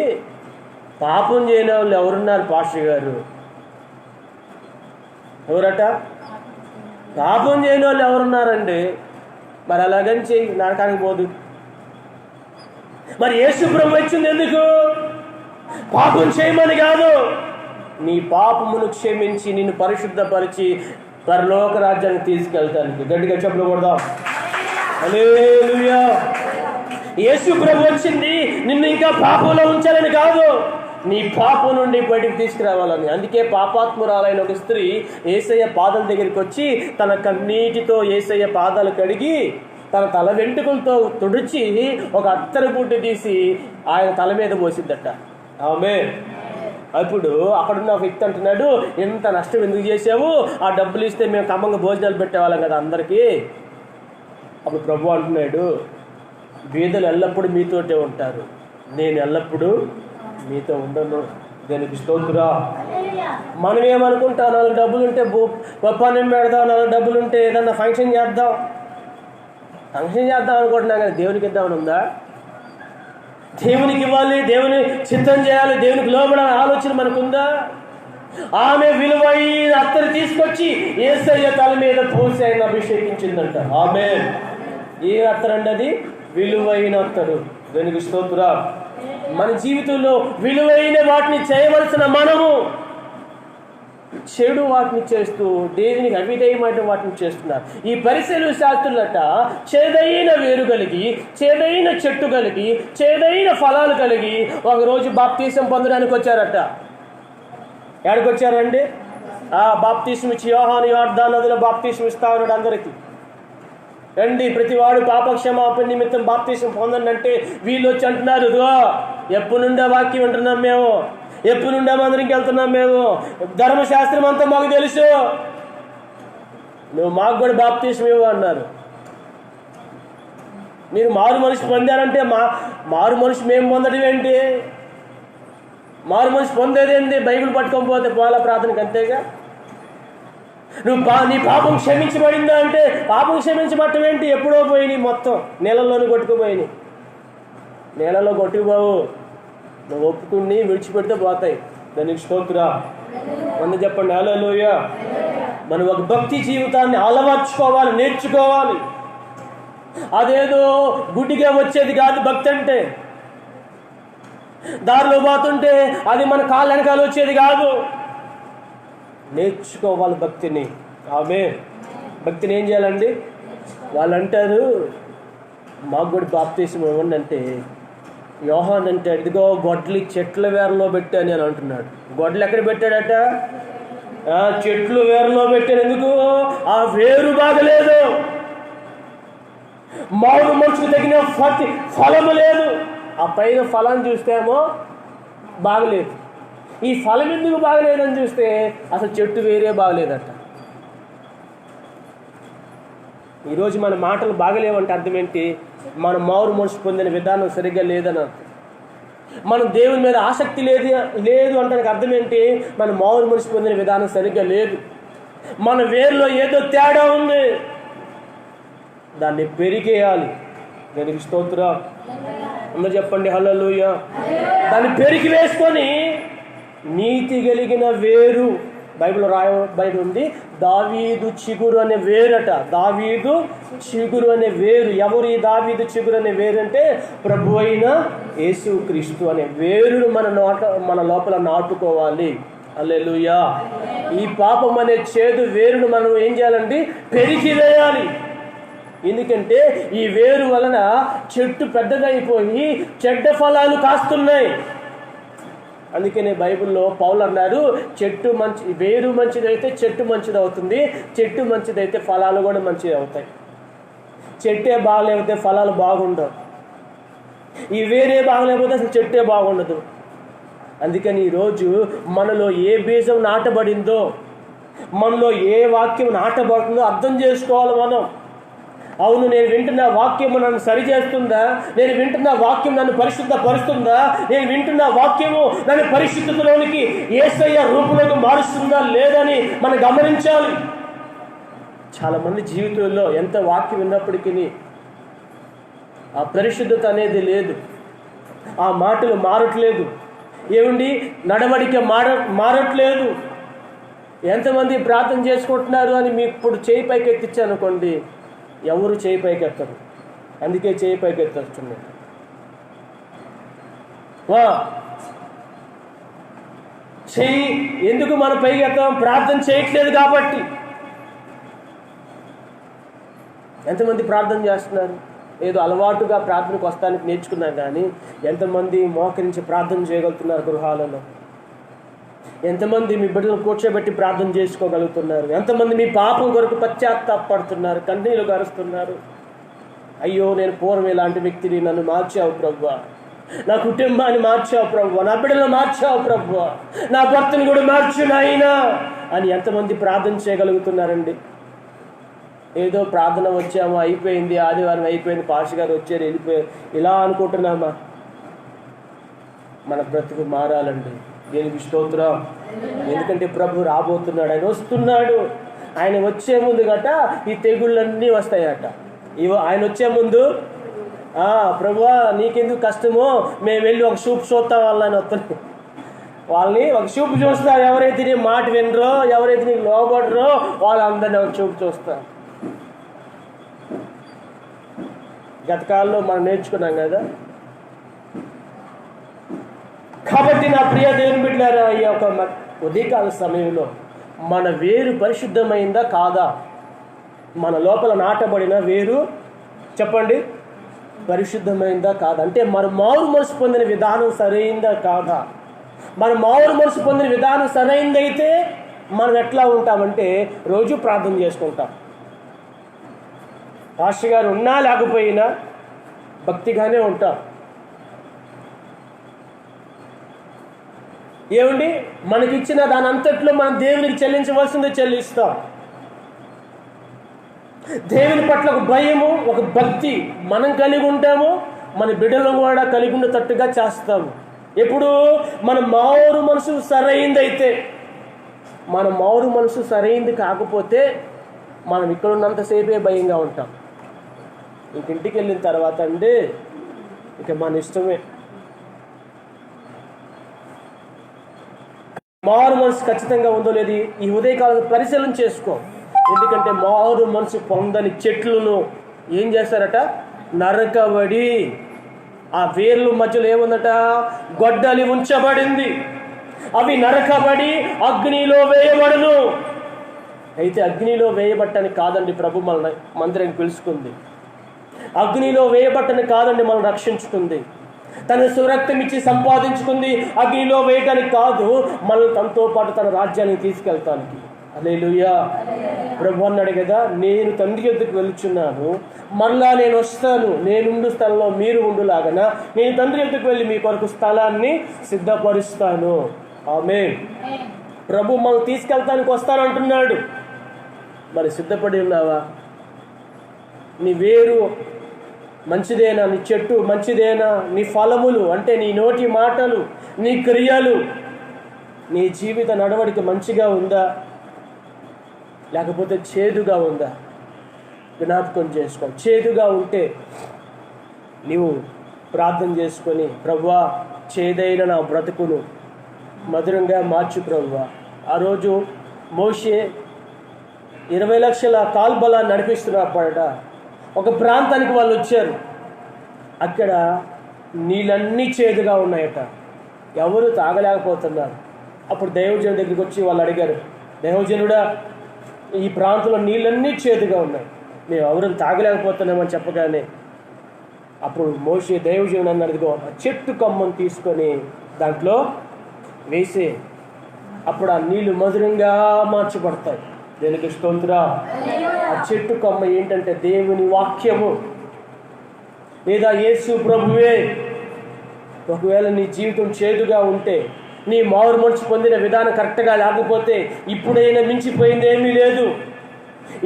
S1: పాపం చేయని వాళ్ళు ఎవరున్నారు పాస్టర్ గారు? ఎవరట? పాపం చేయని వాళ్ళు ఎవరున్నారండి? మరి అలాగని చెయ్యి, నరకానికి పోదు. మరి యేసు ప్రభు వచ్చింది ఎందుకు? పాపం చేయమని కాదు, నీ పాపమును క్షమించి నిన్ను పరిశుద్ధపరిచి పరలోక రాజ్యానికి తీసుకెళ్తానికి. గట్టిగా చెప్పులు కొడదాం. హల్లెలూయా. యేసు ప్రభు వచ్చింది నిన్ను ఇంకా పాపంలో ఉంచాలని కాదు, నీ పాపం నుండి బయటికి తీసుకురావాలని. అందుకే పాపాత్మురాలైన ఒక స్త్రీ యేసయ్య పాదాల దగ్గరికి వచ్చి తన కన్నీటితో యేసయ్య పాదాలు కడిగి తన తల వెంట్రుకలతో తుడిచి ఒక అత్తరు పుట్టి తీసి ఆయన తల మీద పోసిద్దట. ఆమేన్. అప్పుడు అక్కడున్న ఒక వ్యక్తి అంటున్నాడు, ఎంత నష్టం ఎందుకు చేసావు? ఆ డబ్బులు ఇస్తే మేము ఖమ్మంగా భోజనాలు పెట్టేవాళ్ళం కదా అందరికీ. అప్పుడు ప్రభు అంటున్నాడు, బీదలు ఎల్లప్పుడూ మీతోటే ఉంటారు, నేను ఎల్లప్పుడూ మీతో ఉండను. దానికి స్తోత్రం. మనం ఏమనుకుంటాం, 4 డబ్బులు ఉంటే పప్పాన్నం పెడదాం, 4 డబ్బులు ఉంటే ఏదన్నా ఫంక్షన్ చేద్దాం అనుకుంటున్నాం కానీ దేవునికి ఇద్దామని ఉందా? దేవునికి ఇవ్వాలి, దేవుని చిత్తం చేయాలి, దేవునికి లోబడాలని ఆలోచన మనకుందా? ఆమె విలువైన అత్తరు తీసుకొచ్చి యేసయ్య తల మీద పోసి ఆయన అభిషేకించిందంట. ఆమె ఏ అత్తరండి అది? విలువైన అత్తరు. దానికి స్తోత్రం. మన జీవితంలో విలువైన వాటిని చేయవలసిన మనము చెడు వాటిని చేస్తూ దేవునికి అవిధేయమైన వాటిని చేస్తున్నారు. ఈ పరిశీలన శాస్త్రులట చేదైన వేరు కలిగి, చేదైన చెట్టు కలిగి, చేదైన ఫలాలు కలిగి ఒకరోజు బాప్తీసం పొందడానికి వచ్చారట. ఎక్కడికి వచ్చారండి? బాప్తీసం ఇచ్చి యోహాను యొర్దాను నదిలో బాప్తీసం ఇస్తా ఉన్నాడు అందరికీ. రండి ప్రతివాడు పాపక్షమాపణ నిమిత్తం బాప్తీసం పొందండి అంటే వీళ్ళు వచ్చి అంటున్నారు, ఎప్పుడు నుండే వాక్యం వింటున్నాం మేము, ఎప్పుడు నుండే మందిరికి వెళ్తున్నాం మేము, ధర్మశాస్త్రం అంతా మాకు తెలుసు, నువ్వు మాకు కూడా బాప్తీసం ఇవ్వు అన్నారు. మీరు మారు మనిషి పొందారంటే మారు మనిషి మేము పొందడం ఏంటి? మారు మనిషి పొందేది ఏంటి? బైబిల్ పట్టుకొని పోతే పోలా ప్రార్థనకి, అంతేగా. నువ్వు నీ పాపం క్షమించబడిందా అంటే పాపం క్షమించబడటం ఏంటి? ఎప్పుడో పోయినాయి, మొత్తం నీళ్ళల్లోనే కొట్టుకుపోయినాయి. నీళ్ళలో కొట్టుకుపోవు, నువ్వు ఒప్పుకుని విడిచిపెడితే పోతాయి. దానికి స్తోత్రం. మంది చెప్పండి హల్లెలూయా. మనం ఒక భక్తి జీవితాన్ని అలవర్చుకోవాలి, నేర్చుకోవాలి. అదేదో గుడ్డిగా వచ్చేది కాదు భక్తి అంటే. దారిలో పోతుంటే అది మన కాళ్ళ వెనకాల వచ్చేది కాదు. నేర్చుకోవాలి భక్తిని. ఆమేన్. భక్తిని ఏం చేయాలండి? వాళ్ళు అంటారు, మాకు కూడా బాప్తీసం ఇవ్వండి అంటే, యోహాన్ అంటే ఇదిగో గొడ్లు చెట్ల వేరలో పెట్టాను అని అంటున్నాడు. గొడ్లు ఎక్కడ పెట్టాడట? చెట్లు వేరులో పెట్టాను. ఎందుకు? ఆ వేరు బాగలేదు, మారు మనుషుకు తగిన ఫలము లేదు. ఆ పైన ఫలాన్ని చూస్తేమో బాగలేదు, ఈ ఫలం ఎందుకు బాగలేదని చూస్తే అసలు చెట్టు వేరే బాగలేదట. ఈరోజు మన మాటలు బాగలేవంటే అర్థం ఏంటి? మన మారు మనసు పొందిన విధానం సరిగ్గా లేదని అర్థం. మనం దేవుని మీద ఆసక్తి లేదు అంటే అర్థం ఏంటి? మన మారు మనసు పొందిన విధానం సరిగ్గా లేదు. మన వేరులో ఏదో తేడా ఉంది, దాన్ని పెరిగేయాలి. దానికి స్తోత్రం. అందరూ చెప్పండి హల్లెలూయా. దాన్ని పెరిగి వేసుకొని నీతి కలిగిన వేరు, బైబిల్ రాయబడి ఉంది, దావీదు చిగురు అనే వేరట. దావీదు చిగురు అనే వేరు. ఎవరు ఈ దావీదు చిగురు అనే వేరు అంటే ప్రభు అయిన యేసుక్రీస్తు అనే వేరును మన లోపల నాటుకోవాలి. హల్లెలూయా. ఈ పాపం అనే చేదు వేరును మనం ఏం చేయాలండి? పెరిగివేయాలి. ఎందుకంటే ఈ వేరు వలన చెట్టు పెద్దదైపోయి చెడ్డ ఫలాలు కాస్తున్నాయి. అందుకనే బైబిల్లో పౌలు అన్నారు, వేరు మంచిదైతే చెట్టు మంచిది అవుతుంది, చెట్టు మంచిదైతే ఫలాలు కూడా మంచిది అవుతాయి. చెట్టే బాగలేకపోతే ఫలాలు బాగుండవు, ఈ వేరే బాగలేకపోతే అసలు చెట్టే బాగుండదు. అందుకని ఈరోజు మనలో ఏ బీజం నాటబడిందో, మనలో ఏ వాక్యం నాటబడుతుందో అర్థం చేసుకోవాలి మనం. అవును, నేను వింటున్న వాక్యము నన్ను సరిచేస్తుందా? నేను వింటున్న వాక్యం నన్ను పరిశుద్ధపరుస్తుందా? నేను వింటున్న వాక్యము నన్ను పరిశుద్ధతలోనికి యేసయ్య రూపంలోకి మారుస్తుందా లేదని మనం గమనించాలి. చాలామంది జీవితంలో ఎంత వాక్యం విన్నప్పటికీ ఆ పరిశుద్ధత అనేది లేదు, ఆ మాటలు మారట్లేదు. ఏమండి నడవడిక మారట్లేదు. ఎంతమంది ప్రార్థన చేసుకుంటున్నారు అని మీకు ఇప్పుడు చేయి పైకి ఎత్తిచ్చాను అనుకోండి, ఎవరు చేయి పైకి ఎత్తరు. అందుకే చేయి పైకి ఎత్తొస్తుంది. చెయ్యి ఎందుకు మనం పైకి ఎత్తాం? ప్రార్థన చేయట్లేదు కాబట్టి. ఎంతమంది ప్రార్థన చేస్తున్నారు? ఏదో అలవాటుగా ప్రార్థనకు వస్తానికి నేర్చుకున్నారు, కానీ ఎంతమంది మోకరించి ప్రార్థన చేయగలుగుతున్నారు గృహాలలో? ఎంతమంది మీ బిడ్డలను కూర్చోబెట్టి ప్రార్థన చేసుకోగలుగుతున్నారు? ఎంతమంది మీ పాపం కొరకు పశ్చాత్తాపడుతున్నారు, కన్నీళ్లు గారుస్తున్నారు? అయ్యో, నేను పూర్వం ఇలాంటి వ్యక్తిని, నన్ను మార్చావు ప్రభువా, నా కుటుంబాన్ని మార్చావు ప్రభువా, నా బిడ్డలను మార్చావు ప్రభువా, నా భర్తను కూడా మార్చు నాయనా అని ఎంతమంది ప్రార్థన చేయగలుగుతున్నారండి? ఏదో ప్రార్థన వచ్చామా, అయిపోయింది, ఆదివారం అయిపోయింది, పాస్టర్ గారు వచ్చారు, వెళ్ళిపోయారు, ఇలా అనుకుంటున్నామా? మన బ్రతుకు మారాలండి. దేనికి స్తోత్రం. ఎందుకంటే ప్రభు రాబోతున్నాడు, ఆయన వస్తున్నాడు. ఆయన వచ్చే ముందు గట ఈ తెగుళ్ళన్నీ వస్తాయట. ఆయన వచ్చే ముందు ప్రభువా నీకెందుకు కష్టమో, మేము వెళ్ళి ఒక చూపు చూస్తాం వాళ్ళని వస్తున్నాం. వాళ్ళని ఒక చూపు చూస్తారు. ఎవరైతే నీ మాట వినరో, ఎవరైతే నీకు లోబడరో వాళ్ళందరినీ ఒక చూపు చూస్తారు. గతకాలంలో మనం నేర్చుకున్నాం కదా. కాబట్టి నా ప్రియ దేవుని బిడ్డలారా, ఈ యొక్క ఉదయకాల సమయంలో మన వేరు పరిశుద్ధమైందా కాదా? మన లోపల నాటబడిన వేరు చెప్పండి, పరిశుద్ధమైందా కాదా? అంటే మన మారు మనసు పొందిన విధానం సరైందా కాదా? మన మారు మనసు పొందిన విధానం సరైందైతే మనం ఎట్లా ఉంటామంటే రోజు ప్రార్థన చేసుకుంటాం. పాస్టర్ గారు ఉన్నా లేకపోయినా భక్తిగానే ఉంటాం. ఏమండి, మనకిచ్చిన దాని అంతట్లో మనం దేవునికి చెల్లించవలసిందే చెల్లిస్తాం. దేవుని పట్ల ఒక భయము, ఒక భక్తి మనం కలిగి ఉంటాము, మన బిడ్డలను కూడా కలిగి ఉండేటట్టుగా చేస్తాము. ఎప్పుడు మన మారు మనసు సరైందైతే. మన మారు మనసు సరైంది కాకపోతే మనం ఇక్కడ ఉన్నంతసేపే భయంగా ఉంటాం. ఇంటికి వెళ్ళిన తర్వాత అండి ఇక మన ఇష్టమే. మారు మనసు ఖచ్చితంగా ఉందో లేదు ఈ ఉదయకాలం పరిశీలన చేసుకో. ఎందుకంటే మారు మనసు పొందని చెట్లను ఏం చేస్తారట? నరకబడి ఆ వేర్ల మధ్యలో ఏముందట? గొడ్డలి ఉంచబడింది. అవి నరకబడి అగ్నిలో వేయబడును. అయితే అగ్నిలో వేయబట్టని కాదండి ప్రభు మన మందిరానికి పిలుచుకుంది. అగ్నిలో వేయబట్టని కాదండి మనం రక్షించుకుంది. తన సురక్తం ఇచ్చి సంపాదించుకుంది అగ్నిలో వేయటానికి కాదు, మనల్ని తనతో పాటు తన రాజ్యానికి తీసుకెళ్తానికి. హల్లెలూయా. ప్రభు అన్నాడు కదా, నేను తండ్రి యొద్దకు వెళ్తున్నాను, మరలా నేను వస్తాను, నేనుండు స్థలంలో మీరు ఉండులాగన నేను తండ్రి యొద్దకు వెళ్ళి మీ కొరకు స్థలాన్ని సిద్ధపరుస్తాను. ఆమేన్. ప్రభు మనం తీసుకెళ్తానికి వస్తానంటున్నాడు. మరి సిద్ధపడి ఉన్నావా? నీ వేరు మంచిదేనా? నీ చెట్టు మంచిదేనా? నీ ఫలములు అంటే నీ నోటి మాటలు, నీ క్రియలు, నీ జీవిత నడవడిక మంచిగా ఉందా, లేకపోతే చేదుగా ఉందా? జ్ఞాపకం చేసుకో. చేదుగా ఉంటే నీవు ప్రార్థన చేసుకొని, ప్రభువా చేదైన నా బ్రతుకును మధురంగా మార్చు ప్రభువా. ఆ రోజు మోషే 20 లక్షల కాల్బలాన్ని నడిపిస్తున్నప్పుడట ఒక ప్రాంతానికి వాళ్ళు వచ్చారు. అక్కడ నీళ్ళన్నీ చేదుగా ఉన్నాయట, ఎవరు తాగలేకపోతున్నారు. అప్పుడు దైవజనుడి దగ్గరికి వచ్చి వాళ్ళు అడిగారు, దైవజనుడా ఈ ప్రాంతంలో నీళ్ళన్నీ చేదుగా ఉన్నాయి, మేము ఎవరు తాగలేకపోతున్నామని చెప్పగానే అప్పుడు మోషే దైవజనుడు అన్నదిగో చెట్టు కొమ్మను తీసుకొని దాంట్లో వేసే, అప్పుడు ఆ నీళ్లు మధురంగా మార్చబడతాయి. దేనికి స్తోత్రం. ఆ చెట్టు కొమ్మ ఏంటంటే దేవుని వాక్యము లేదా యేసు ప్రభువే. ఒకవేళ నీ జీవితం చేదుగా ఉంటే, నీ మారు మనసు పొందిన విధానం కరెక్ట్గా లేకపోతే, ఇప్పుడైనా మించిపోయింది ఏమీ లేదు.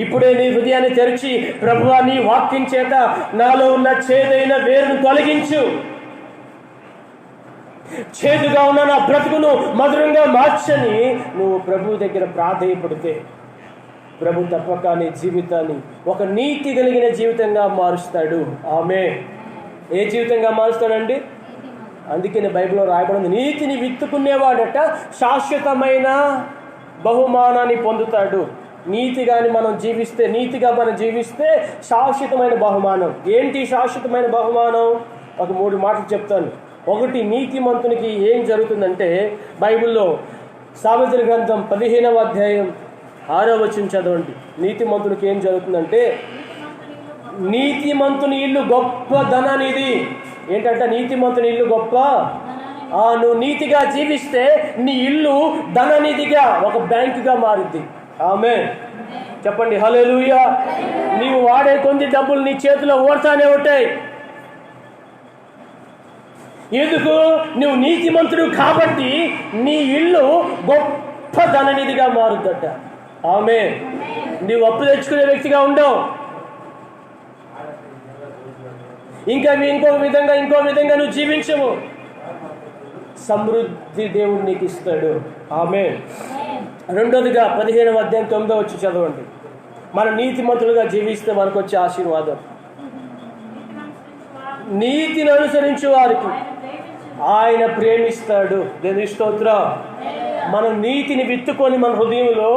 S1: ఇప్పుడే నీ హృదయాన్ని తెరిచి, ప్రభువా నీ వాక్యం చేత నాలో ఉన్న చేదైన వేరును తొలగించు, చేదుగా ఉన్న నా బ్రతుకును మధురంగా మార్చని నువ్వు ప్రభు దగ్గర ప్రాధేయపడితే, ప్రభు తప్పక నీ జీవితాన్ని ఒక నీతి కలిగిన జీవితంగా మారుస్తాడు. ఆమె ఏ జీవితంగా మారుస్తాడండి? అందుకని బైబిల్లో రాయబడింది, నీతిని విత్తుకునేవాడట శాశ్వతమైన బహుమానాన్ని పొందుతాడు. నీతిగాని మనం జీవిస్తే, నీతిగా మనం జీవిస్తే శాశ్వతమైన బహుమానం. ఏంటి శాశ్వతమైన బహుమానం? ఒక 3 మాటలు చెప్తాను. ఒకటి, నీతిమంతునికి ఏం జరుగుతుందంటే, బైబిల్లో సామెతల గ్రంథం 15వ అధ్యాయం 6వ వచనం చదవండి. నీతిమంతునికి ఏం జరుగుతుందంటే, నీతిమంతుని ఇల్లు గొప్ప ధననిధి. ఏంటంటే నీతిమంతుని ఇల్లు గొప్ప, నువ్వు నీతిగా జీవిస్తే నీ ఇల్లు ధననిధిగా, ఒక బ్యాంకుగా మారుద్ది. ఆమేన్ చెప్పండి, హల్లెలూయా. నీవు వాడే కొన్ని డబ్బులు నీ చేతిలో ఓడతానే ఉంటాయి. ఎందుకు? నువ్వు నీతిమంతుడు కాబట్టి నీ ఇల్లు గొప్ప ధననిధిగా మారుద్దట. ఆమేన్. నీవు అప్పు తెచ్చుకునే వ్యక్తిగా ఉండవు. ఇంకో విధంగా నువ్వు జీవించవు. సమృద్ధి దేవుడు నీకు ఇస్తాడు. ఆమేన్. రెండోదిగా 15వ అధ్యాయం 9వ వచనం చదవండి. మనం నీతిమంతులుగా జీవిస్తే మనకు వచ్చే ఆశీర్వాదం, నీతిని అనుసరించే వారికి ఆయన ప్రేమిస్తాడు. దేవుని స్తోత్రం. మనం నీతిని విత్తుకొని మన హృదయంలో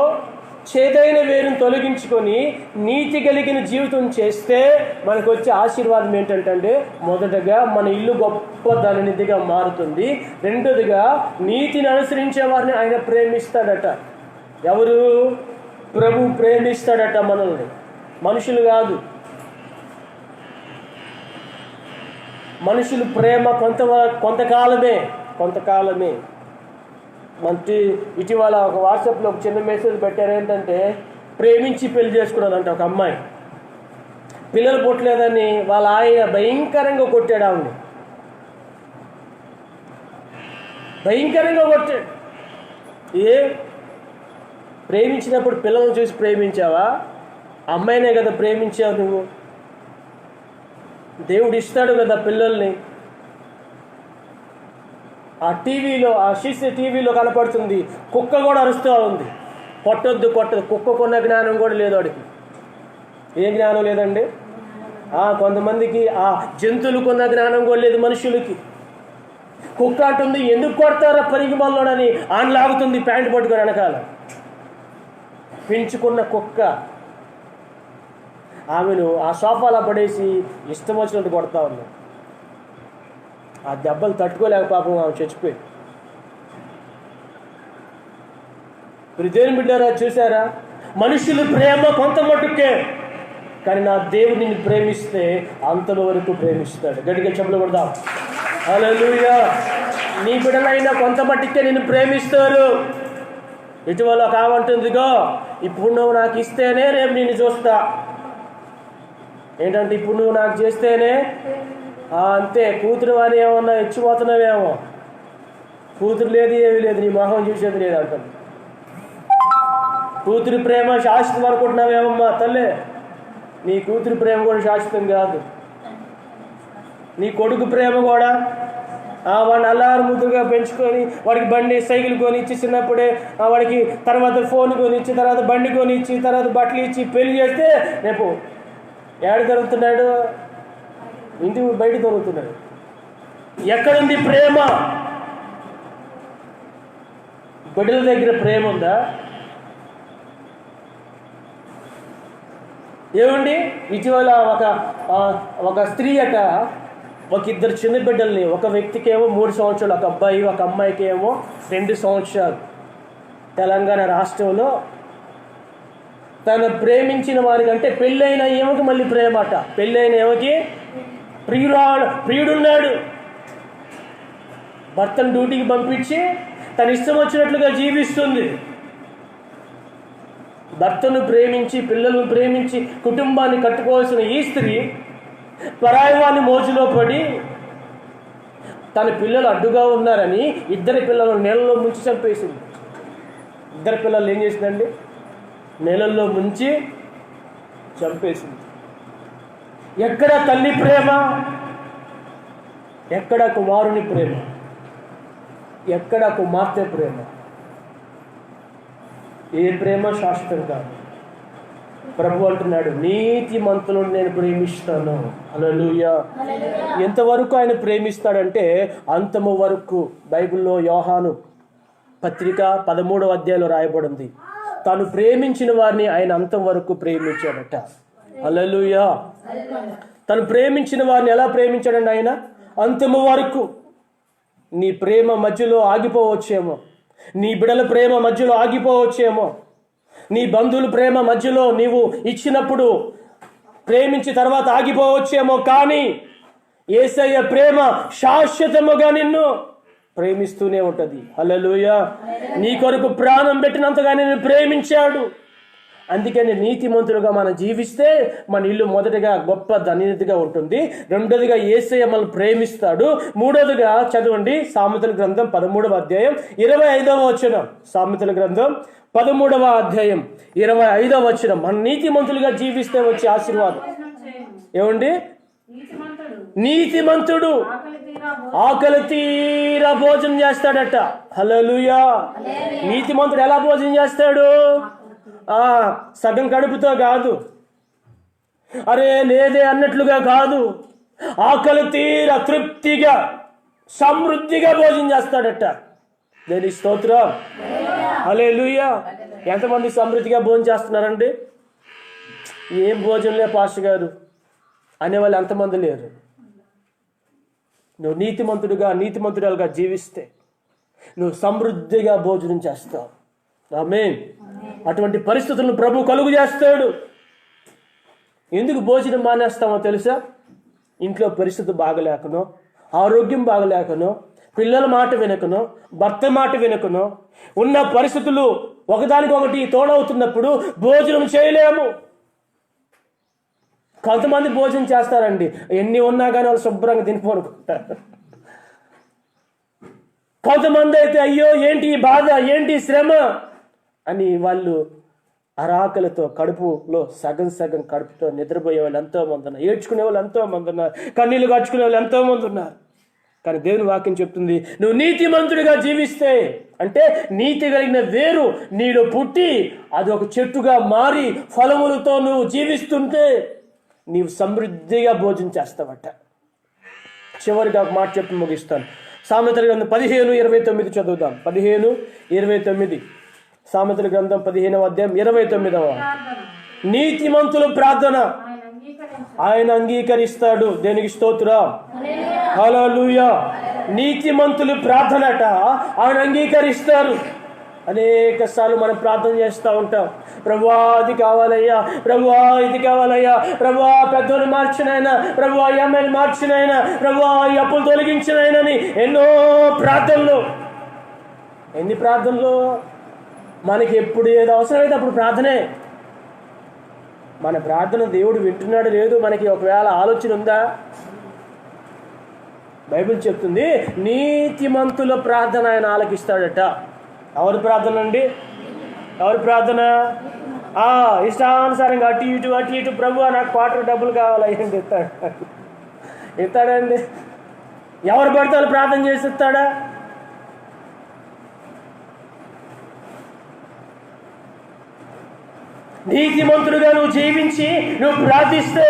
S1: చేదైన వేరును తొలగించుకొని నీతి కలిగిన జీవితం చేస్తే మనకు వచ్చే ఆశీర్వాదం ఏంటంటే, మొదటగా మన ఇల్లు గొప్ప ధననిధిగా మారుతుంది. రెండోదిగా నీతిని అనుసరించే వారిని ఆయన ప్రేమిస్తాడట. ఎవరు? ప్రభు ప్రేమిస్తాడట మనల్ని, మనుషులు కాదు. మనుషులు ప్రేమ కొంతకాలమే. మంచి ఇటీవల ఒక వాట్సాప్లో ఒక చిన్న మెసేజ్ పెట్టారు. ఏంటంటే, ప్రేమించి పెళ్లి చేసుకున్నాదంట ఒక అమ్మాయి. పిల్లలు పుట్టలేదని వాళ్ళ ఆయన భయంకరంగా కొట్టాడు ఆవిడ. భయంకరంగా కొట్టాడు. ప్రేమించినప్పుడు పిల్లలను చూసి ప్రేమించావా? అమ్మాయినే కదా ప్రేమించావు నువ్వు. దేవుడు ఇస్తాడు కదా పిల్లల్ని. ఆ టీవీలో కనపడుతుంది, కుక్క కూడా అరుస్తూ ఉంది. కొట్టొద్దు. కుక్కకున్న జ్ఞానం కూడా లేదు వాడికి. ఏ జ్ఞానం లేదండి? కొంతమందికి ఆ జంతువులకున్న జ్ఞానం కూడా లేదు మనుషులకి. కుక్క అంటుంది, ఎందుకు కొడతారా పనికి మళ్ళోడని ఆన్ లాగుతుంది ప్యాంటు పట్టుకొని వెనకాల. పెంచుకున్న కుక్క ఆమెను ఆ సోఫాలో పడేసి ఇష్టం వచ్చినట్టు కొడతా ఉంది. ఆ దెబ్బలు తట్టుకోలేక పాపం ఆమె చచ్చిపోయి. దేవుని బిడ్డారా, చూసారా? మనుషులు ప్రేమ కొంత మట్టుకే, కానీ నా దేవుడు నిన్ను ప్రేమిస్తే అంతలో వరకు ప్రేమిస్తాడు. గట్టిగా చెప్పులు కొడదాం, హల్లెలూయా. నీ బిడ్డలైనా కొంత మట్టుకే నిన్ను ప్రేమిస్తారు. ఇటీవల కావంటుందిగో, ఇప్పుడు నువ్వు నాకు ఇస్తేనే రేపు నిన్ను చూస్తా. ఏంటంటే, ఇప్పుడు నువ్వు నాకు చేస్తేనే అంతే. కూతురు అని ఏమన్నా ఇచ్చిపోతున్నావేమో. కూతురు లేదు, ఏమీ లేదు, నీ మొహం చూసేది లేదు అంటాను. కూతురు ప్రేమ శాశ్వతం అనుకుంటున్నావేమమ్మా తల్లే. నీ కూతురు ప్రేమ కూడా శాశ్వతం కాదు. నీ కొడుకు ప్రేమ కూడా వాడిని అల్లారు ముద్దుగా పెంచుకొని వాడికి బండి సైకిల్ కొనిచ్చి చిన్నప్పుడే, వాడికి తర్వాత ఫోన్ కొనిచ్చి, తర్వాత బండి కొనిచ్చి, తర్వాత బట్టలు ఇచ్చి పెళ్లి చేస్తే రేపు ఏడు దొరుకుతున్నాడు, ఇంటి బయట దొరుకుతున్నాడు. ఎక్కడుంది ప్రేమ? బిడ్డల దగ్గర ప్రేమ ఉందా? ఏమండి, ఇటీవల ఒక స్త్రీ అట ఒక ఇద్దరు చిన్న బిడ్డల్ని, ఒక వ్యక్తికి ఏమో 3 సంవత్సరాలు, ఒక అబ్బాయి, ఒక అమ్మాయికి ఏమో 2 సంవత్సరాలు, తెలంగాణ రాష్ట్రంలో తను ప్రేమించిన వారికంటే పెళ్ళైన ఏమకి మళ్ళీ ప్రేమ అట. పెళ్ళైన ఏమకి ప్రియుడున్నాడు. భర్తను డ్యూటీకి పంపించి తన ఇష్టం వచ్చినట్లుగా జీవిస్తుంది. భర్తను ప్రేమించి, పిల్లలను ప్రేమించి, కుటుంబాన్ని కట్టుకోవాల్సిన ఈ స్త్రీ పరాయవాని మోజులో పడి తన పిల్లలు అడ్డుగా ఉన్నారని 2 పిల్లలను నీళ్ళలో ముంచి చంపేసింది. 2 పిల్లలు ఏం చేసిందండి? నీళ్ళల్లో ముంచి చంపేసింది. ఎక్కడ తల్లి ప్రేమ? ఎక్కడ కుమారుని ప్రేమ? ఎక్కడ కుమార్తె ప్రేమ? ఏ ప్రేమ శాశ్వతం కాదు. ప్రభు అంటున్నాడు, నీతిమంతులను నేను ప్రేమిస్తాను. హల్లెలూయా. ఎంతవరకు ఆయన ప్రేమిస్తాడంటే అంతము వరకు. బైబిల్లో యోహాను పత్రిక 13వ అధ్యాయంలో రాయబడింది, తాను ప్రేమించిన వారిని ఆయన అంతం వరకు ప్రేమించాడట. హల్లెలూయా. తను ప్రేమించిన వారిని ఎలా ప్రేమించాడండి ఆయన? అంతము వరకు. నీ ప్రేమ మధ్యలో ఆగిపోవచ్చేమో, నీ బిడల ప్రేమ మధ్యలో ఆగిపోవచ్చేమో, నీ బంధువుల ప్రేమ మధ్యలో నీవు ఇచ్చినప్పుడు ప్రేమించి తర్వాత ఆగిపోవచ్చేమో, కానీ యేసయ్య ప్రేమ శాశ్వతముగా నిన్ను ప్రేమిస్తూనే ఉంటుంది. హల్లెలూయా. నీ కొరకు ప్రాణం పెట్టినంతగా నిన్ను ప్రేమించాడు. అందుకని నీతిమంతులుగా మనం జీవిస్తే మన ఇల్లు మొదటిగా గొప్ప ధన్యతగా ఉంటుంది, రెండోదిగా యేసయ్య మనల్ని ప్రేమిస్తాడు, మూడోదిగా చదవండి సామెతల గ్రంథం 13వ అధ్యాయం 25వ వచనం. సామెతల గ్రంథం 13వ అధ్యాయం 25వ వచనం. మన నీతిమంతులుగా జీవిస్తే వచ్చే ఆశీర్వాదం ఏమండి? నీతిమంతుడు ఆకలి తీరా భోజనం చేస్తాడట. హల్లెలూయా. నీతిమంతుడు ఎలా భోజనం చేస్తాడు? సగం కడుపుతో కాదు, అరే లేదే అన్నట్లుగా కాదు, ఆకలి తీరా తృప్తిగా సమృద్ధిగా భోజనం చేస్తాడట. దేనికి స్తోత్రం. హల్లెలూయా. ఎంతమంది సమృద్ధిగా భోజనం చేస్తున్నారండి? ఏం భోజనంలే పాస్టర్ గారు అనేవాళ్ళు ఎంతమంది లేరు. నువ్వు నీతిమంతుడుగా జీవిస్తే నువ్వు సమృద్ధిగా భోజనం చేస్తావు. ఆమేన్. అటువంటి పరిస్థితులను ప్రభు కలుగు చేస్తాడు. ఎందుకు భోజనం మానేస్తామో తెలుసా? ఇంట్లో పరిస్థితి బాగలేకనో, ఆరోగ్యం బాగలేకనో, పిల్లల మాట వినకనో, భర్త మాట వినకనో, ఉన్న పరిస్థితులు ఒకదానికొకటి తోడవుతున్నప్పుడు భోజనం చేయలేము. కొంతమంది భోజనం చేస్తారండి, ఎన్ని ఉన్నా కానీ వాళ్ళు శుభ్రంగా తినిపోనుకుంటారు. కొంతమంది అయితే అయ్యో ఏంటి బాధ, ఏంటి శ్రమ అని వాళ్ళు అరాకలతో కడుపులో సగం కడుపుతో నిద్రపోయే వాళ్ళు ఎంతోమంది ఉన్నారు, ఏడ్చుకునే వాళ్ళు ఎంతోమంది ఉన్నారు, కన్నీళ్లు కాచుకునే వాళ్ళు ఎంతోమంది ఉన్నారు. కానీ దేవుని వాక్యం చెప్తుంది, నువ్వు నీతిమంతుడిగా జీవిస్తే, అంటే నీతి కలిగిన వేరు నీలో పుట్టి అది ఒక చెట్టుగా మారి ఫలములతో నువ్వు జీవిస్తుంటే నీవు సమృద్ధిగా భోజనం చేస్తావట. చివరిగా ఒక మాట చెప్పి ముగిస్తాను. సామెతల గ్రంథం 15:29 చదువుదాం. 15:29. సామెతల గ్రంథం 15వ అధ్యాయం 29వ. నీతిమంతుల ప్రార్థన ఆయన అంగీకరిస్తాడు. దేనికి స్తోత్రం. హల్లెలూయా. నీతిమంతులు ప్రార్థనట ఆయన అంగీకరిస్తారు. అనేక సార్లు మనం ప్రార్థన చేస్తూ ఉంటాం, ప్రభువా అది కావాలయ్యా, ప్రభువా ఇది కావాలయ్యా, ప్రభువా పెద్దోళ్ళు మార్చినైనా, ప్రభువా ఈ అమ్మాయిని మార్చినైనా, ప్రభువా ఈ అప్పులు తొలగించినైనని ఎన్నో ప్రార్థనలు. ఎన్ని ప్రార్థనలు? మనకి ఎప్పుడు ఏదో అవసరమైతే అప్పుడు ప్రార్థనే. మన ప్రార్థన దేవుడు వింటున్నాడు లేదు మనకి ఒకవేళ ఆలోచన ఉందా? బైబిల్ చెప్తుంది నీతిమంతుల ప్రార్థన ఆయన ఆలకిస్తాడట. ఎవరి ప్రార్థన అండి? ఎవరి ప్రార్థన? ఇష్టానుసారంగా అటు ఇటు ప్రభు నాకు క్వార్టర్ డబ్బులు కావాలి అయ్యండి ఇస్తాడండి. ఎవరు పడితే వాళ్ళు ప్రార్థన చేసి ఇస్తాడా? నీతిమంతుడుగా నువ్వు జీవించి నువ్వు ప్రార్థిస్తే,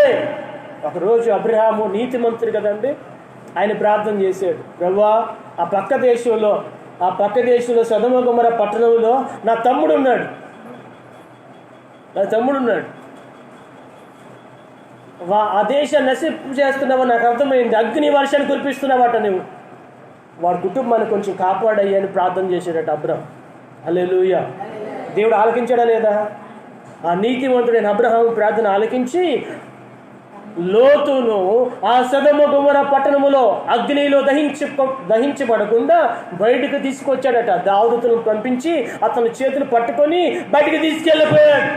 S1: ఒకరోజు అబ్రహాము నీతిమంతుడు కదండి, ఆయన ప్రార్థన చేశాడు, ప్రభువా ఆ పక్క దేశంలో సొదొమ గొమొర్రా పట్టణంలో నా తమ్ముడు ఉన్నాడు, ఆ దేశాన్ని నశింపు చేస్తున్నావా నాకు అర్థమైంది, అగ్ని వర్షాన్ని కురిపిస్తున్నావట, నువ్వు వాడి కుటుంబాన్ని కొంచెం కాపాడయ్యా అని ప్రార్థన చేశాడట అబ్రహాం. హల్లెలూయా. దేవుడు ఆలకించాడా లేదా? ఆ నీతిమంతుడైన అబ్రహాం ప్రార్థన ఆలకించి లోతును ఆ సొదొమ గొమొర్రా పట్టణములో అగ్నిలో దహించబడకుండా బయటకు తీసుకొచ్చాడట. దావదూతలను పంపించి అతని చేతులు పట్టుకొని బయటికి తీసుకెళ్ళిపోయాడు.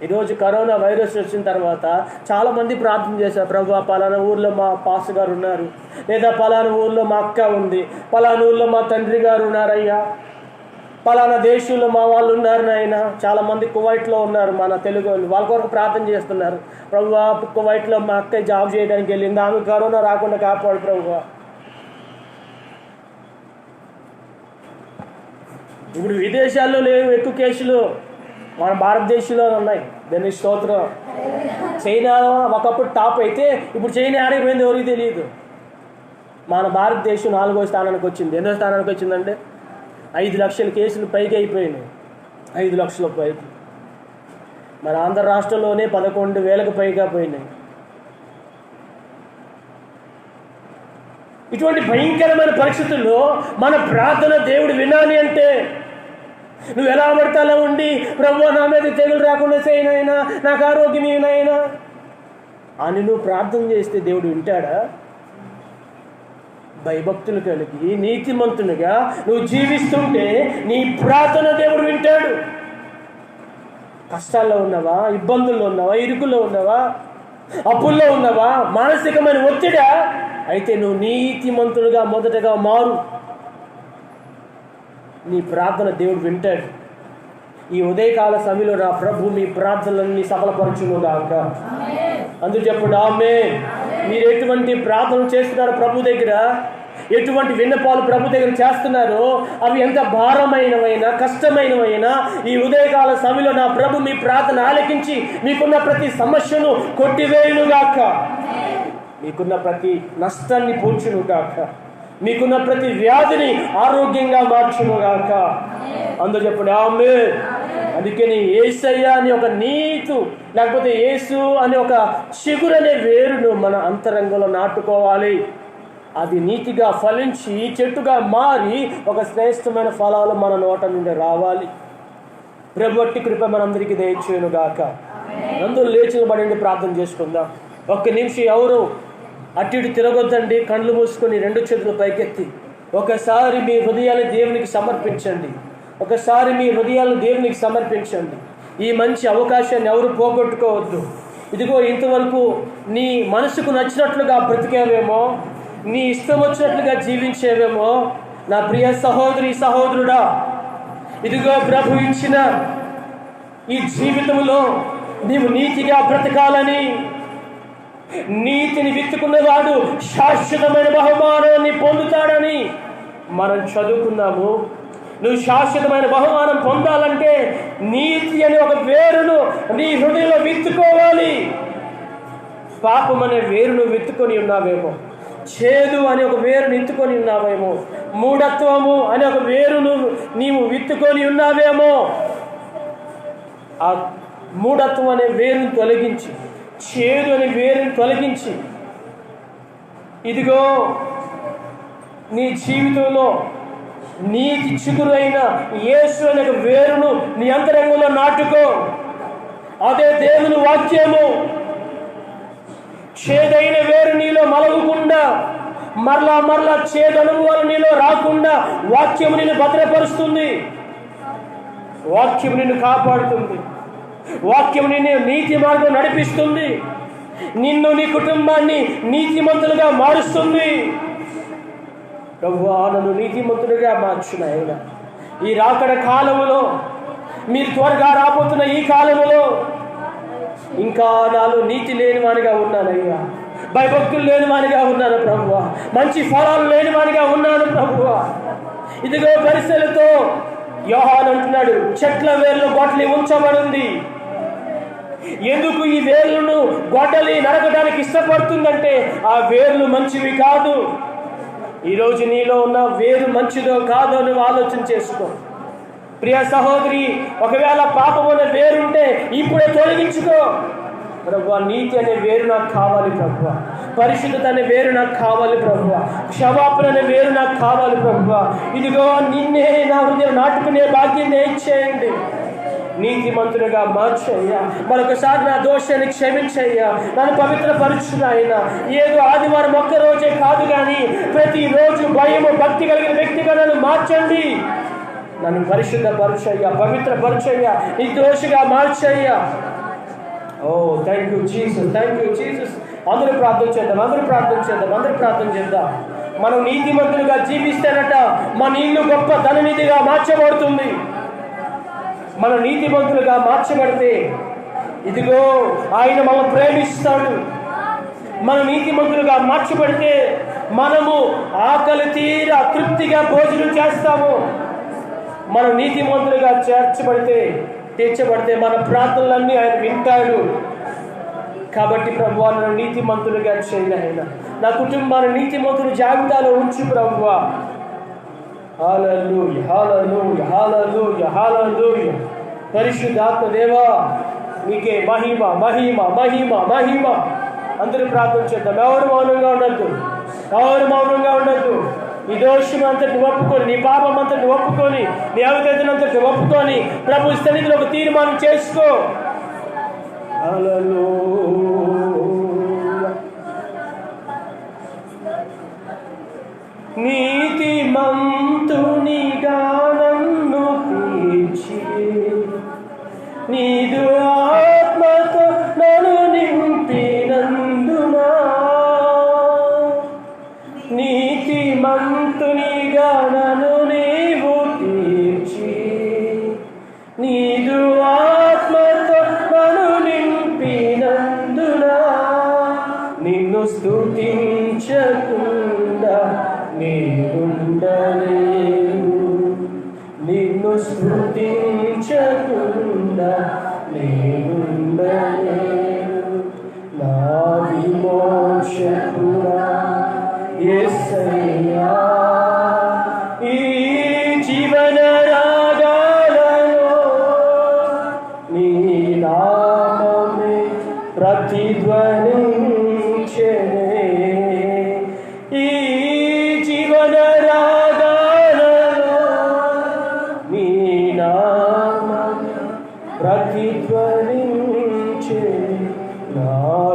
S1: ఈరోజు కరోనా వైరస్ వచ్చిన తర్వాత చాలామంది ప్రార్థన చేశారు, ప్రభువా పలానా ఊర్లో మా పాస్ గారు ఉన్నారు, లేదా పలానా ఊర్లో మా అక్క ఉంది, పలానా ఊర్లో మా తండ్రి గారు ఉన్నారయ్యా, పలానా దేశంలో మా వాళ్ళు ఉన్నారు నాయన. చాలామంది కువైట్లో ఉన్నారు, మన తెలుగు వాళ్ళ కొరకు ప్రార్థన చేస్తున్నారు, ప్రభువా కువైట్లో మా అక్క జాబ్ చేయడానికి వెళ్ళింది, ఆమె కరోనా రాకుండా కాపాడు ప్రభువా. ఇప్పుడు విదేశాల్లో లేవు ఎక్కువ కేసులు, మన భారతదేశంలో ఉన్నాయి. దాని స్తోత్రం. చైనా ఒకప్పుడు టాప్ అయితే ఇప్పుడు చైనా ఆడిపోయింది ఎవరికి తెలియదు. మన భారతదేశం 4వ స్థానానికి వచ్చింది. ఎన్నో స్థానానికి వచ్చిందంటే 5 లక్షల కేసులు పైకి అయిపోయినాయి. 5 లక్షల పైకి. మన ఆంధ్ర రాష్ట్రంలోనే 11,000కు పైగా పోయినాయి. ఇటువంటి భయంకరమైన పరిస్థితుల్లో మన ప్రార్థన దేవుడు వినాలి అంటే నువ్వు ఎలా పడతాలో ఉండి, ప్రభువా నా మీద తెగులు రాకుండా చేయనైనా, నాకు ఆరోగ్యం ఏనైనా అని నువ్వు ప్రార్థన చేస్తే దేవుడు వింటాడా? భయభక్తులు కలిగి నీతిమంతునిగా నువ్వు జీవిస్తుంటే నీ ప్రార్థన దేవుడు వింటాడు. కష్టాల్లో ఉన్నావా, ఇబ్బందుల్లో ఉన్నావా, ఇరుకుల్లో ఉన్నావా, అప్పుల్లో ఉన్నావా, మానసికమైన ఒత్తిడా అయితే నువ్వు నీతిమంతునిగా మొదటగా మారు. నీ ప్రార్థన దేవుడు వింటాడు. ఈ ఉదయకాల సమయంలో నా ప్రభు మీ ప్రార్థనలన్నీ సఫలపరచునుగాక. అందుకు చెప్పండి ఆమేన్. మీరు ఎటువంటి ప్రార్థన చేస్తున్నారో ప్రభు దగ్గర, ఎటువంటి విన్నపాలు ప్రభు దగ్గర చేస్తున్నారో అవి ఎంత భారమైనవైనా కష్టమైనవైనా ఈ ఉదయకాల సమయంలో నా ప్రభు మీ ప్రార్థన ఆలకించి మీకున్న ప్రతి సమస్యను కొట్టివేయునుగాక, మీకున్న ప్రతి నష్టాన్ని పూడ్చునుగాక, మీకున్న ప్రతి వ్యాధిని ఆరోగ్యంగా మార్చునుగాక. అందులో చెప్పండి ఆమేన్. అందుకని యేసయ్య అనే ఒక నీతు, లేకపోతే యేసు అనే ఒక చిగురు అనే వేరును మన అంతరంగంలో నాటుకోవాలి. అది నీతిగా ఫలించి చెట్టుగా మారి ఒక శ్రేష్టమైన ఫలాలు మన నోట నుండి రావాలి. ప్రభువట్టి కృప మనందరికీ దయచేయునుగాక. అందరూ లేచి నిలబడండి, ప్రార్థన చేసుకుందాం. ఒక్క నిమిషం ఎవరు అటు ఇటు తిరగొద్దండి. కళ్ళు మూసుకొని 2 చేతులు పైకెత్తి ఒకసారి మీ హృదయాన్ని దేవునికి సమర్పించండి. ఒకసారి మీ హృదయాలను దేవునికి సమర్పించండి. ఈ మంచి అవకాశాన్ని ఎవరు పోగొట్టుకోవద్దు. ఇదిగో ఇంతవరకు నీ మనసుకు నచ్చినట్లుగా బ్రతికేవేమో, నీ ఇష్టం వచ్చినట్లుగా జీవించేవేమో. నా ప్రియ సహోదరి సహోదరుడా, ఇదిగో ప్రభు ఇచ్చిన ఈ జీవితంలో నీవు నీతిగా బ్రతకాలని, నీతిని విత్తుకున్నవాడు శాశ్వతమైన బహుమానాన్ని పొందుతాడని మనం చదువుకున్నాము. నువ్వు శాశ్వతమైన బహుమానం పొందాలంటే నీతి అనే ఒక వేరును నీ హృదయంలో విత్తుకోవాలి. పాపం అనే వేరును విత్తుకొని ఉన్నావేమో, చేదు అనే ఒక వేరును ఎత్తుకొని ఉన్నావేమో, మూఢత్వము అనే ఒక వేరును నీవు విత్తుకొని ఉన్నావేమో. ఆ మూఢత్వం అనే వేరును తొలగించి, చేదు అనే వేరుని తొలగించి, ఇదిగో నీ జీవితంలో నీతి చిగురు అయిన యేసు అనే వేరును నీ అంతరంగంలో నాటుకో. అదే దేవుని వాక్యము. చేదైన వేరు నీలో మలగకుండా, మరలా చేదు అనుభవాలు నీలో రాకుండా వాక్యము నిన్ను భద్రపరుస్తుంది. వాక్యము నిన్ను కాపాడుతుంది. వాక్యం నిన్ను నీతి మార్గం నడిపిస్తుంది. నిన్ను నీ కుటుంబాన్ని నీతిమంతులుగా మారుస్తుంది. ప్రభువా నన్ను నీతిమంతులుగా మార్చునాయన. ఈ రాకడ కాలములో, మీరు త్వరగా రాబోతున్న ఈ కాలములో ఇంకా నాలో నీతి లేని వానిగా ఉన్నానయ్యా, భయభక్తులు లేని వానిగా ఉన్నాను ప్రభువా, మంచి ఫలాలు లేని వానిగా ఉన్నాను ప్రభువా. ఇదిగో పరిస్థితులతో యోహాను అంటున్నాడు, చెట్ల వేర్లు గొడ్డలి ఉంచబడింది. ఎందుకు ఈ వేర్లను గొడ్డలి నరకడానికి ఇష్టపడుతుందంటే ఆ వేర్లు మంచివి కాదు. ఈరోజు నీలో ఉన్న వేరు మంచిదో కాదో నువ్వు ఆలోచన చేసుకో. ప్రియ సహోదరి, ఒకవేళ పాపం అనే వేరుంటే ఇప్పుడే తొలగించుకో. ప్రభువా నీతి అనే వేరు నాకు కావాలి ప్రభువా, పరిశుద్ధత అనే వేరు నాకు కావాలి ప్రభువా, క్షమాపణ అనే వేరు నాకు కావాలి ప్రభువా. ఇదిగో నిన్నే నా హృదయం నాటుకునే భాగ్యం దయచేయండి. నీతిమంతునిగా మార్చయ్యా. మరొకసారి నా దోషాన్ని క్షమించయ్యా. నన్ను పవిత్రపరుచునాయనా. ఏదో ఆదివారం ఒక్క రోజే కాదు కానీ ప్రతిరోజు భయము భక్తి కలిగిన వ్యక్తిగా నన్ను మార్చండి. నన్ను పరిశుద్ధపరచయ్యా, పవిత్రపరచయ్యా, నిర్దోషిగా మార్చయ్యా. ఓ thank you Jesus, thank you Jesus. అందరూ ప్రార్థన చేద్దాం, అందరూ ప్రార్థన చేద్దాం, అందరూ ప్రార్థన చేద్దాం. మనం నీతిమంతులుగా జీవిస్తేనట మన ఇల్లు గొప్ప ధననిధిగా మార్చబడుతుంది. మనం నీతిమంతులుగా మార్చబడితే ఇదిగో ఆయన మనల్ని ప్రేమిస్తాడు. మనం నీతిమంతులుగా మార్చబడితే మనము ఆకలి తీరా తృప్తిగా భోజనం చేస్తాము. మనం నీతిమంతులుగా చేర్చబడితే తీర్చబడితే మన ప్రార్థనలన్నీ ఆయన వింటాడు. కాబట్టి ప్రభువా, నన్ను నీతిమంతులుగా చేయి ఆయన, నా కుటుంబాన్ని నీతిమంతుల జాబితాలో ఉంచు ప్రభువా. హల్లెలూయా, హల్లెలూయా, హల్లెలూయా, హల్లెలూయా. పరిశుద్ధాత్మ దేవా, నీకే మహిమ మహిమ మహిమ మహిమ. అందరూ ప్రార్థన చేద్దాం. ఎవరు మౌనంగా ఉండద్దు, ఎవరు మౌనంగా ఉండద్దు. నీ దోషం అంతటి ఒప్పుకొని, నీ పాపం అంతటి ఒప్పుకొని, నీ అవిధేయతనంతటి ఒప్పుకొని ప్రభు సన్నిధిలో ఒక తీర్మానం చేసుకో. నీతిమంతునిగా నన్ను తీర్చి, నీదు ఆత్మతో నన్ను నింపినందునా, నీతిమంతునిగా నన్ను నీవు తీర్చి, నీదు ఆత్మతో నన్ను నింపినందునా, నిన్ను స్తుతించకుండా నేనుండలేను, నిన్ను స్తుతించకుండా నేనుండలేను. నా విమోచకుడా యేసయ్యా, ఈ జీవన రాగాలలో నీ నామమే ప్రతిధ్వనించెనే, ఈ జీవన రాగాలలో నీ నామమే ప్రతిధ్వనించె. నా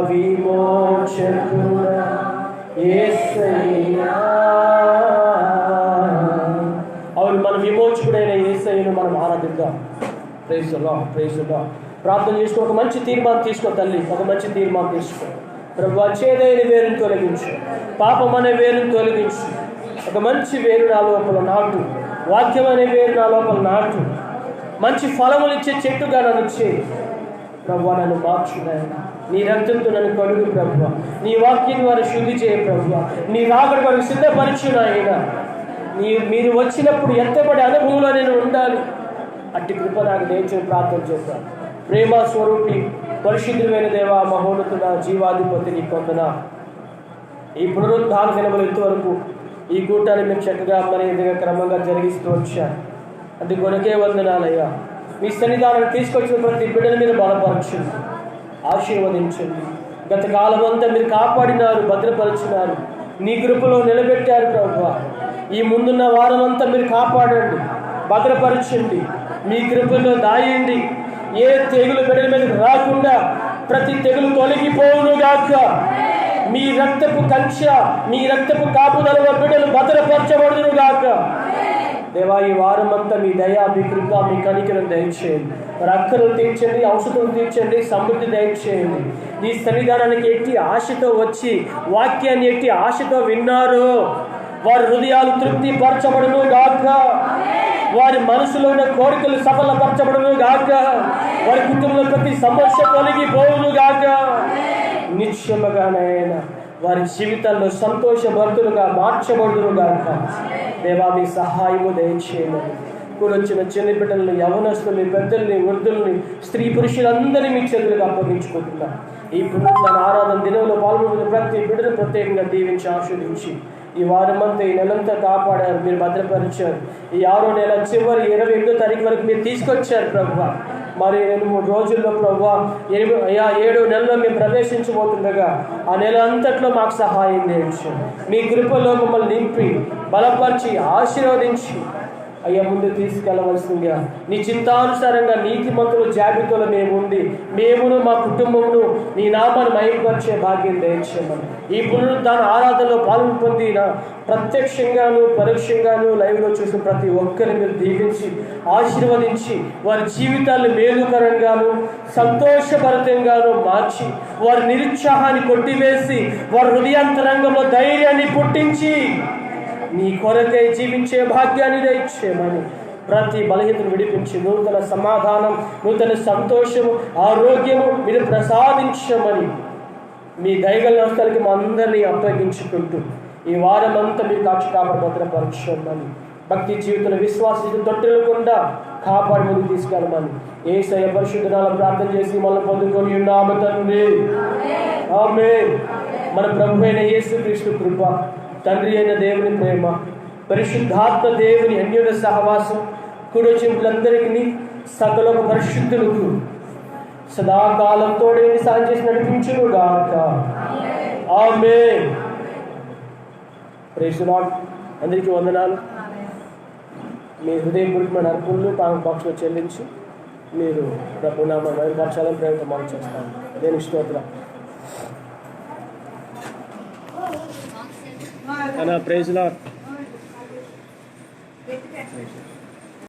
S1: విమోచకుడా యేసయ్యా. అవును, మన విమోచకుడైన యేసయ్యను మనం ఆరాధిద్దాం. Praise the Lord, praise the Lord. ప్రార్థన చేసుకో, ఒక మంచి తీర్మానం తీసుకో తల్లి, ఒక మంచి తీర్మానం తీసుకో. ప్రభువా, చేదైన వేరుని తొలగించు, పాపం అనే వేరుని తొలగించు. ఒక మంచి వేరు నా లోపల నాటు, వాక్యం అనే వేరు నా లోపల నాటు, మంచి ఫలములు ఇచ్చే చెట్టుగా నన్ను చేయి. ప్రభువా, నన్ను మార్చు నాయనా, నీ రక్తంతో నన్ను కడుగు ప్రభువా, నీ వాక్యం ద్వారా శుద్ధి చేయ ప్రభువా, నీ రాకడ వరకు సిద్ధపరచు నాయనా. మీరు వచ్చినప్పుడు ఎత్తబడే అనుభవంలో నేను ఉండాలి. అట్టి కృప నాకు దయచేసి ప్రార్థన చేస్తాను. ప్రేమ స్వరూపి పరిశుద్ధమైన దేవా, మహోన్నతుడా, జీవాధిపతి నీ పొందన ఈ పునరుద్ధాన దినములు ఇంతవరకు ఈ కూటాన్ని మీరు చక్కగా మర్యాదగా క్రమంగా జరిగిస్తూ వచ్చారు. అది కొనకే వందనాలయ్యా. మీ సన్నిధానాన్ని తీసుకొచ్చిన ప్రతి బిడ్డల మీద బలపరచండి, ఆశీర్వదించండి. గత కాలం అంతా మీరు కాపాడినారు, భద్రపరిచినారు, నీ కృపలో నిలబెట్టారు ప్రభువా. ఈ ముందున్న వారం అంతా మీరు కాపాడండి, భద్రపరచండి, మీ కృపలో దాయండి. ఏ తెగులు బిడ్డల మీద రాకుండా ప్రతి తెగులు తొలగిపోవును గాక. మీ రక్తపు కంచె, మీ రక్తపు కాపుదల బిడ్డలు భద్రపరచబడును గాక. దేవా, ఈ వారం అంతా మీ దయ, మీ కృప, మీ కనికరం దయచేయండి. మరి అక్కలు తీర్చండి, ఔషధం తీర్చండి, సమృద్ధి దయచేయండి. నీ సన్నిధానానికి ఎట్టి ఆశతో వచ్చి వాక్యాన్ని ఎట్టి ఆశతో విన్నారు వారి హృదయాలు తృప్తి పరచబడును గాక. వారి మనసులో ఉన్న కోరికలు సఫలపరచబడును గాక. వారి కుటుంబంలో ప్రతి సమస్య తొలగిపోవును గాక. నిశ్చయముగానైనా వారి జీవితాల్లో సంతోషభరితులుగా మార్చబడును గాక. దేవా, మీ సహాయము దయచేయమని కూడొచ్చిన చిన్న బిడ్డల్ని, యవనస్తుల్ని, పెద్దల్ని, వృద్ధుల్ని, స్త్రీ పురుషులందరినీ మీ చేతులకు అప్పగించుకుంటున్నా. ఈ పునరుద్ధాన ఆరాధన దినంలో పాల్గొన్న ప్రతి బిడ్డను ప్రత్యేకంగా దీవించి ఆశీర్వదించి ఈ వారమంతా, ఈ నెలంతా కాపాడారు, మీరు భద్రపరిచారు. ఈ 6వ నెల చివరి 28వ తారీఖు వరకు మీరు తీసుకొచ్చారు ప్రభువా. మరి 2-3 రోజుల్లో ప్రభువా 7వ నెలలో మేము ప్రవేశించబోతుండగా ఆ నెల అంతట్లో మాకు సహాయం చేయొచ్చు. మీ కృపలో మమ్మల్ని నింపి బలపరిచి ఆశీర్వదించి అయ్యా ముందు తీసుకెళ్ళవలసిందిగా నీ చిత్తానుసారంగా నీతిమంతుల జాబితాలో మేము ఉండి మేమును మా కుటుంబమును నీ నామాన్ని మహిమపరిచే భాగ్యం దయచేయమని ఈ పునరుద్ధాన ఆరాధనలో పాల్గొని పొందిన ప్రత్యక్షంగాను పరోక్షంగాను లైవ్లో చూసిన ప్రతి ఒక్కరిని మీరు దీవించి ఆశీర్వదించి వారి జీవితాలను మేలుకరంగాను సంతోషభరితంగాను మార్చి వారి నిరుత్సాహాన్ని కొట్టివేసి వారి హృదయాంతరంగంలో ధైర్యాన్ని పుట్టించి నీ కొరకై జీవించే భాగ్యాన్ని దయచేయమని ప్రతి బలహీనతను విడిపించి నూతన సమాధానం, నూతన సంతోషము, ఆరోగ్యము మీరు ప్రసాదించమని మీ దయగల హస్తాలకి మా అందరినీ అప్పగించుకుంటూ ఈ వారం అంతా మీరు కాచి కాపాడి భద్రపరచమని భక్తి జీవితంలో విశ్వాస తొట్టెలకుండా కాపాడి ముందుకు తీసుకెళ్ళమని యేసయ్య పరిశుద్ధ నామములో ప్రార్థన చేసి మనల్ని పొందుకొని ఉన్నాము తండ్రి. ఆమేన్. మన ప్రభు అయిన యేసుక్రీస్తు కృప, తండ్రి అయిన దేవుని ప్రేమ, పరిశుద్ధాత్మ దేవుని అన్యోన్య సహవాసం కుడిచింపులందరికీ సకల పరిశుద్ధులకు సదాకాలం తోడేని సాయం చేసి నడిపించును గాక. ఆమేన్. Praise the Lord. అందరికీ వందనాలు. మీ హృదయపూర్వకమైన అర్పణలు పాక్షలో చెల్లించి మీరు ప్రభునామాన్ని మహిమపరచాలని ప్రయత్నం మనం చేస్తాము. దేనికి స్తోత్రం. Praise the lord.